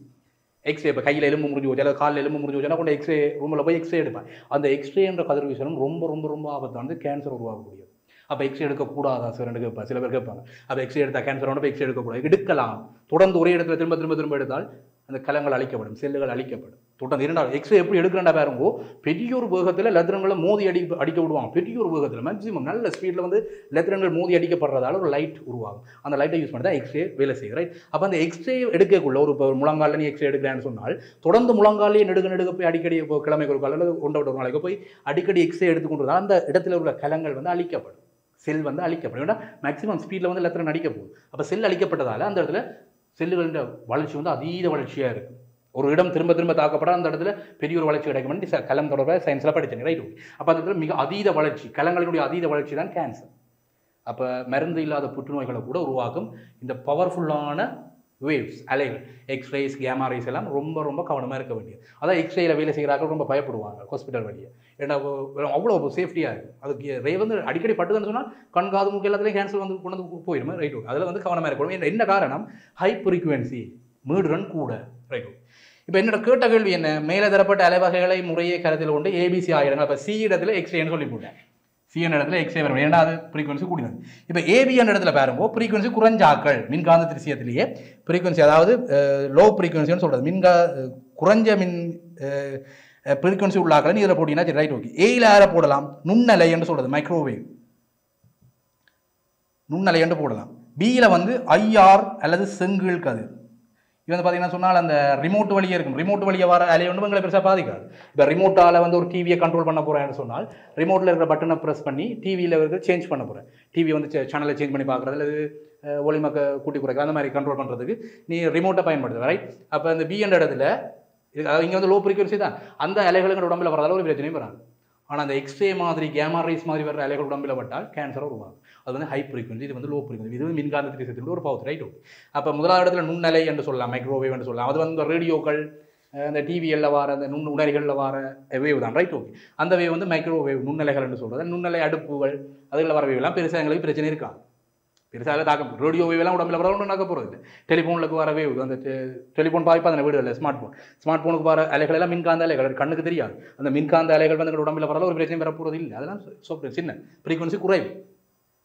எக்ஸ்ரே இப்போ கையில் எலும்பு முறிஞ்சு வச்சு அல்லது காலில் எலும்பு முறிஞ்சு வச்சுன்னா கொண்டு எக்ஸ்ரே ரூமில் போய் எக்ஸ்ரே எடுப்பேன். அந்த எக்ஸ்ரே என்ற கதிர்வீசனம் ரொம்ப ரொம்ப ரொம்ப ஆபத்தானது, கேன்சர் உருவாகக்கூடியது. அப்போ எக்ஸ்ரே எடுக்கக்கூடாதா சார் என்று கேட்பாங்க, சில பேர் கேட்பாங்க. அப்போ எக்ஸ்ரே எடுத்தால் கேன்சர் ஒன்று எக்ஸ்ரே எடுக்கக்கூடாது. எடுக்கலாம், தொடர்ந்து ஒரே இடத்துல திரும்ப திரும்ப திரும்ப எடுத்தால் அந்த கலங்கள் அழிக்கப்படும், செல்லுகள் அழிக்கப்படும். தொடர்ந்து இரண்டாவது எக்ஸ்ரே எப்படி எடுக்கிறேன்டா பாருங்கோ, பெரிய ஒரு வேகத்தில் லத்திரங்களை மோதி அடிக்க விடுவாங்க. பெரிய ஒரு வேகத்தில் மேக்ஸிமம் நல்ல ஸ்பீடில் வந்து லத்திரங்கள் மோதி அடிக்கப்படுறதால ஒரு லைட் உருவாகும். அந்த லைட்டை யூஸ் பண்ணி தான் எக்ஸ்ரே வேலை செய்யும். ரைட்? அப்போ அந்த எக்ஸ்ரே எடுக்கக்குள்ள ஒரு முழங்காலில் நீ எக்ஸ்ரே எடுக்கிறேன்னு சொன்னால் தொடர்ந்து முழங்காலே நெடுக்க போய் அடிக்கடி கிழமைக்கு ஒரு காலையில் ஒன்றை ஒரு நாளைக்கு போய் அடிக்கடி எக்ஸ்ரே எடுத்துக்கொண்டு அந்த இடத்துல உள்ள கலங்கள் வந்து அழிக்கப்படும், செல் வந்து அழிக்கப்படும். ஏன்னா மேக்ஸிமம் ஸ்பீடில் வந்து லத்திரன் அடிக்க போகும். அப்போ செல் அழிக்கப்பட்டதால் அந்த இடத்துல செல்லுகளின் வளர்ச்சி வந்து அதீத வளர்ச்சியாக இருக்கும். ஒரு இடம் திரும்ப திரும்ப தாக்கப்பட அந்த இடத்துல பெரிய ஒரு வளர்ச்சி கிடைக்கும். கலம் தொடர்பாக சயின்ஸில் படித்தேன். ரைட்? அப்போ அந்த இடத்துல மிக அதீத வளர்ச்சி, கலங்களினுடைய அதீத வளர்ச்சி தான் கேன்சர். அப்போ மருந்து இல்லாத புற்றுநோய்களை கூட உருவாக்கும் இந்த பவர்ஃபுல்லான வேவ்ஸ், அலைகள், எக்ஸ்ரேஸ், கேமா ரேஸ் எல்லாம் ரொம்ப ரொம்ப கவனமாக இருக்க வேண்டியது. அதான் எக்ஸ்ரேயில் வேலை செய்கிறார்கள் ரொம்ப பயப்படுவாங்க ஹாஸ்பிட்டல் வழியாக. ஏன்னா அவ்வளோ சேஃப்டியாக இருக்கும். அதுக்கு ரே வந்து அடிக்கடி பட்டுதுன்னு சொன்னால் கண் காது மூக்கு எல்லாத்துலேயும் கேன்சர் வந்து கொண்டு வந்து போயிடுமா. ரைட்? அதில் வந்து கவனமாக இருக்கணும். என்ன காரணம்? ஹை ஃப்ரீக்குவென்சி, மீடுரன் கூட. ரைட்? இப்போ என்னோட கேட்ட கேள்வி என்ன, மேலே தரப்பட்ட அலைவகைகளை முறையே கருத்தில் கொண்டு ஏபிசி ஆயிடுங்க. அப்போ சி இடத்துல எக்ஸ்ரேன்னு சொல்லி போட்டேன். சி என்ற இடத்துல எக்ஸ்ரே வரும், ஏன்னா ஃப்ரீக்வன்சி கூடினது. இப்போ ஏபி என்ற இடத்துல பாருங்க, ஃப்ரீக்வன்சி குறைஞ்சாக்கள் மின்காந்த திருசியத்திலேயே ஃப்ரீக்வன்சி, அதாவது லோ ஃப்ரீக்வன்சின்னு சொல்கிறது, குறைஞ்ச மின் ஃப்ரீக்வன்சி உள்ளாக்கள் நீ இதில் போட்டிங்கன்னா சரி. ரைட்? ஓகே. ஏயில் யாரை போடலாம்? நுண்ணலை என்று சொல்கிறது, மைக்ரோவேவ் நுண்ணலை என்று போடலாம். பியில் வந்து ஐஆர் அல்லது செங்கீழ் கதிர். இது வந்து பார்த்தீங்கன்னா சொன்னால் அந்த ரிமோட் வழியே இருக்கும். ரிமோட் வழியே வர அலை ஒன்றும் எங்களை பெருசாக பாதிக்காது. இப்போ ரிமோட்டால் வந்து ஒரு டிவியை கண்ட்ரோல் பண்ண போகிறேன்னு சொன்னால் ரிமோட்டில் இருக்கிற பட்டனை ப்ரெஸ் பண்ணி டிவியில் இருக்கிற சேஞ்ச் பண்ண போகிறேன். டிவி வந்து சேனலை சேஞ்ச் பண்ணி பார்க்குறது, அல்லது ஒளிமக்க கூட்டி குறைக்க அந்த மாதிரி கண்ட்ரோல் பண்ணுறதுக்கு நீ ரிமோட்டை பயன்படுத்து. ரைட்? அப்போ அந்த பி என்ற இடத்துல இங்கே வந்து லோ ஃப்ரீக்வன்சி தான், அந்த அலைகள் உடம்பில் வரதால ஒரு பிரச்சனையும் வராது. ஆனால் அந்த எக்ஸ்ரே மாதிரி கேமா ரேஸ் மாதிரி வர அலைகள் உடம்பில் பட்டால் கேன்சர் உருவாகும். அது வந்து ஹை ஃப்ரீக்வன்சி, இது வந்து லோ ஃப்ரீக்வன்சி. இது வந்து மின்காந்த திருசத்தின் ஒரு பகுதி. ரைட்? அப்போ முதலாவது இடத்துல நுண்ணலை என்று சொல்லலாம், மைக்ரோவேவ் என்று சொல்லலாம். அது வந்து ரேடியோக்கள், அந்த டிவிகளில் வர அந்த உணரிகளில் வர வேவ் தான். ரைட்? ஓகே. அந்த வேவ் வந்து மைக்ரோவேவ், நுண்ணலைகள் என்று சொல்கிறது. நுண்ணலை அடுப்புகள் அதில் வர வேவெல்லாம் பெருசாக எங்களுக்கு பிரச்சனை இருக்காது, பெருசாக தாக்கம். ரேடியோ வேவெல்லாம் உடம்புல வர ஒன்றும் நடக்க போகிறது இல்லை. டெலிஃபோனுக்கு வர வேவ், அந்த டெலிஃபோன் பாய்ப்பா அந்த வீடு இல்லை, ஸ்மார்ட் ஃபோனுக்கு வர அலைகள் எல்லாம் மின்காந்த அலைகள், கண்ணுக்கு தெரியாது. அந்த மின்காந்த அலைகள் வந்து உடம்புல வரல ஒரு பிரச்சனை வர போகிறது இல்லை. அதெல்லாம் சின்ன ஃப்ரீக்வன்சி குறைவு.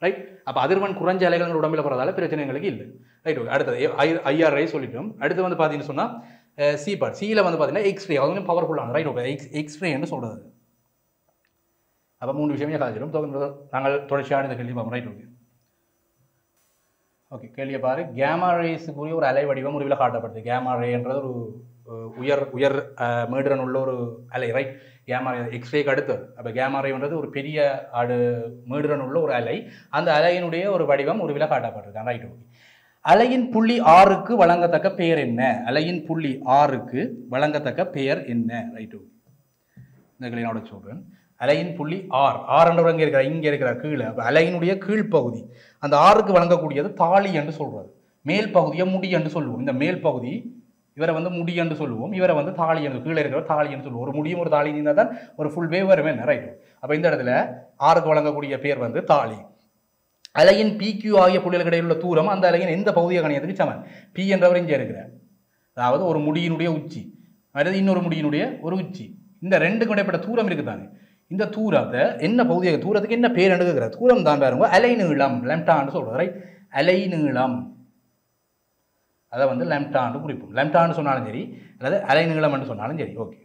ரைட்? அப்போ அதிர்வன் குறைஞ்ச அலைகள் உடம்புல வரதால பிரச்சனை எங்களுக்கு இல்லை. ரைட்? ஓகே. அடுத்தது ஐஆர்ஐ சொல்லிட்டோம். அடுத்து வந்து பார்த்தீங்கன்னு சொன்னால் சி பார்ட். சியில் வந்து பார்த்தீங்கன்னா எக்ஸ்ரே, அது வந்து பவர்ஃபுல்லான. ரைட்? ஓகே. எக்ஸ்ரே என்று சொல்கிறது. அப்போ 3 விஷயமே காய்ச்சிடும். நாங்கள் தொடர்ச்சியான இந்த கேள்வி பார்ப்போம். ரைட்? ஓகே. ஓகே. கேள்வியை பாரு. கேமா ரேஸுக்குரிய ஒரு அலை வடிவம் முடிவில் காட்டப்படுது. கேமா ரேன்றது ஒரு உயர் மீடுரன் உள்ள ஒரு அலை. ரைட்? கேமா எக்ஸ்ரேக்கு அடுத்தது. அப்போ கேமா ரேன்றது ஒரு பெரிய மீடுரன் உள்ள ஒரு அலை. அந்த அலையினுடைய ஒரு வடிவம் முடிவில் காட்டப்பட்டிருக்கு. ரைட்? ஓகே. அலையின் புள்ளி 6க்கு வழங்கத்தக்க பெயர் என்ன? அலையின் புள்ளி 6க்கு வழங்கத்தக்க பெயர் என்ன? ரைட்? ஓகே. இந்த கேள்வியோட சொல்கிறேன். அலையின் புள்ளி ஆர் என்ற இங்கே இருக்கிற கீழே. அப்போ அலையினுடைய கீழ்ப்பகுதி அந்த 6க்கு வழங்கக்கூடியது தாலி என்று சொல்கிறது. மேல் பகுதியை முடி என்று சொல்லுவோம். இந்த மேல் பகுதி இவரை வந்து முடி என்று சொல்லுவோம், இவரை வந்து தாலி என்று, கீழே இருக்கிற தாலி என்று சொல்லுவோம். ஒரு முடியும் ஒரு தாலி இருந்தால் தான் ஒரு ஃபுல் வேவ் வருமே. ரைட்? அப்போ இந்த இடத்துல 6க்கு வழங்கக்கூடிய பேர் வந்து தாலி. அலையின் PQ ஆகிய புள்ளிகளுக்கு இடையில் உள்ள தூரம் அந்த அலையின் எந்த பகுதியை கணியத்துக்கு சமன்? பி என்றவர் இங்கே இருக்கிறார், அதாவது ஒரு முடியினுடைய உச்சி, அல்லது இன்னொரு முடியினுடைய ஒரு உச்சி. இந்த ரெண்டுக்கும் இடைப்பட்ட தூரம் இருக்குதானே, இந்த தூரத்தை என்ன பகுதியாக, தூரத்துக்கு என்ன பேர் எடுக்கிற தூரம் தான் பாருங்க அலை நீளம், லெம்டான்னு சொல்கிறது. ரைட்? அலை நீளம், அதை வந்து லெம்டான்னு குறிப்போம். லெம்டான்னு சொன்னாலும் சரி, அல்லது அலை நீளம் என்று சொன்னாலும் சரி. ஓகே.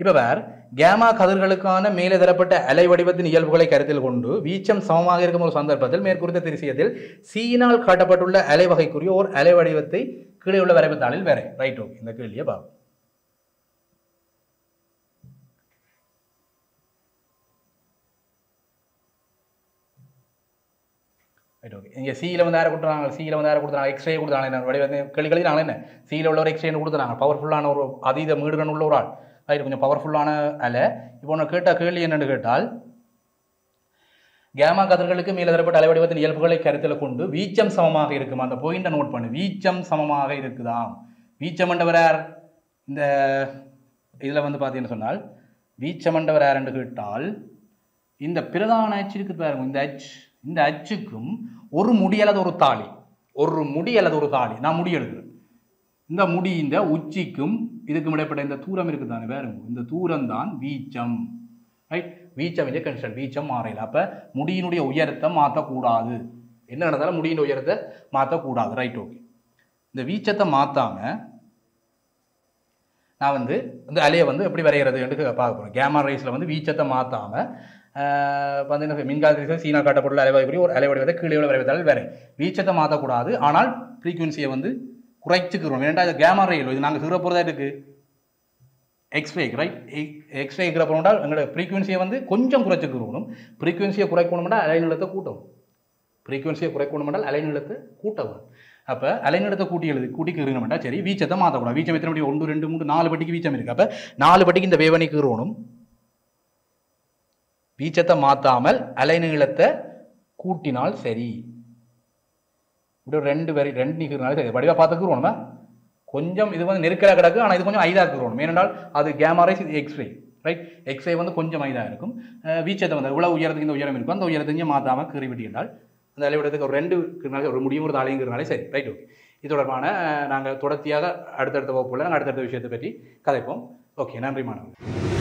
இப்போ வேறு கேமா கதிர்களுக்கான மேலே தரப்பட்ட அலை வடிவத்தின் இயல்புகளை கருத்தில் கொண்டு வீச்சம் சமமாக இருக்கும் ஒரு சந்தர்ப்பத்தில் மேற்குறித்த திருசியத்தில் சீனால் காட்டப்பட்டுள்ள அலை வகைக்குரிய ஒரு அலை வடிவத்தை கீழே உள்ள வரைபத்தாளில் வேற. ரைட்? ஓகே. இந்த கேள்வியை பார்ப்போம். ரைட்? ஓகே. இங்கே சியில் வந்து யாரை கொடுத்துறாங்க? சியில் வந்து யாரை கொடுத்துறாங்க? எக்ஸ்ரே கொடுத்தாங்க. வடிவத்தை கேள்வி நாங்கள் என்ன சியில் உள்ள ஒரு எக்ஸ்ரேன்னு கொடுத்துறாங்க. பவர்ஃபுல்லான ஒரு அதீத மீடுரன் உள்ள ஒரு ஆள். ரைட்? கொஞ்சம் பவர்ஃபுல்லான அலை. இப்போ ஒன்று கேட்ட கேள்வி என்னென்னு கேட்டால், கேமா கதிர்களுக்கு மேலே தரப்பட்ட அலை வடிவத்தின் இயல்புகளை கருத்தில் கொண்டு வீச்சம் சமமாக இருக்குமா? அந்த பாயிண்டை நோட் பண்ணு. வீச்சம் சமமாக இருக்குதாம். வீச்சம் என்றவர் யார்? இந்த இதில் வந்து பார்த்தீங்கன்னு சொன்னால் வீச்சம் என்றவர் யார் என்று கேட்டால், இந்த பிரதான அச்சு இருக்குது பாருங்க, இந்த அச்சுக்கும் ஒரு முடி அல்லது ஒரு தாலி, ஒரு முடி அல்லது ஒரு தாலி, நான் முடி எடுக்கிறேன். இந்த முடி இந்த உச்சிக்கும் இதுக்கும் இடைப்பட்ட இந்த தூரம் இருக்குது தானே பாருங்க, இந்த தூரம் தான் வீச்சம். ரைட்? வீச்சம் இல்லை கன்ஸ்டன்ட், வீச்சம் மாறையில். அப்போ முடியினுடைய உயரத்தை மாற்றக்கூடாது. என்ன நடந்தாலும் முடியின் உயரத்தை மாற்றக்கூடாது. ரைட்? ஓகே. இந்த வீச்சத்தை மாற்றாமல் நான் வந்து இந்த அலையை வந்து எப்படி வரைகிறதுன்னு பார்க்க போகிறேன். கேமா ரேஸில் வந்து வீச்சத்தை மாற்றாமல் வந்து மின்காலத்தில் சீனா காட்டப்பட்டுள்ள அலைவடிவப்படி ஒரு அலைவடிவத்தை கீழே வரைவதால் வேறு வீச்சத்தை மாற்றக்கூடாது. ஆனால் ஃப்ரீக்வன்சியை வந்து குறைச்சிக்கிறோம். ஏன்டா இது கேமா ரேயில் இது நாங்கள் சீர போகிறதா இருக்குது எக்ஸ்ரே ரைட். எக்ஸ்ரே இருக்கிற போனால் எங்களோட ஃப்ரீக்வன்சியை வந்து கொஞ்சம் குறைச்சிக்கிறோம். ஃப்ரீக்வன்சியை குறைக்கணும்னா அலைநிலத்தை கூட்டணும். ஃப்ரீக்வன்சியை குறைக்கணும்னால் அலைநிலத்தை கூட்டவும். அப்போ அலைநிலத்தை கூட்டிக்கிறோம்னா சரி வீச்சத்தை மாற்றக்கூடாது. வீச்சம் எத்தனை படி 1 2 3 4 படிக்கு வீச்சம் இருக்குது. அப்போ 4 படிக்கு இந்த வேவனிக்கிறோனும் வீச்சத்தை மாற்றாமல் அலைநீளத்தை கூட்டினால் சரி. இப்படி 2 நிற்கிறனால சரி வடிவாக பார்த்துக்கிறோம். கொஞ்சம் இது வந்து நெருக்கலாக கிடக்கு. ஆனால் இது கொஞ்சம் ஐதாக்குறோம். ஏனென்றால் அது கேமா ரேஸ், இது எக்ஸ்ரே ரைட். எக்ஸ்ரே வந்து கொஞ்சம் ஐதாக இருக்கும். வீச்சத்தை வந்து இவ்வளோ உயரத்துக்கு இந்த உயரம் இருக்கும். அந்த உயரத்தையும் மாற்றாமல் கீறி விட்டிருந்தால் அந்த அலைவிடத்துக்கு ஒரு 2 ஒரு முடியும் ஒரு தாளைங்கிறனாலே சரி ரைட். ஓகே, இது தொடர்பான நாங்கள் தொடர்ச்சியாக அடுத்தடுத்த வகுப்புள்ள நாங்கள் அடுத்தடுத்த விஷயத்தை பற்றி கதைப்போம். ஓகே, நன்றி மாணவர்கள்.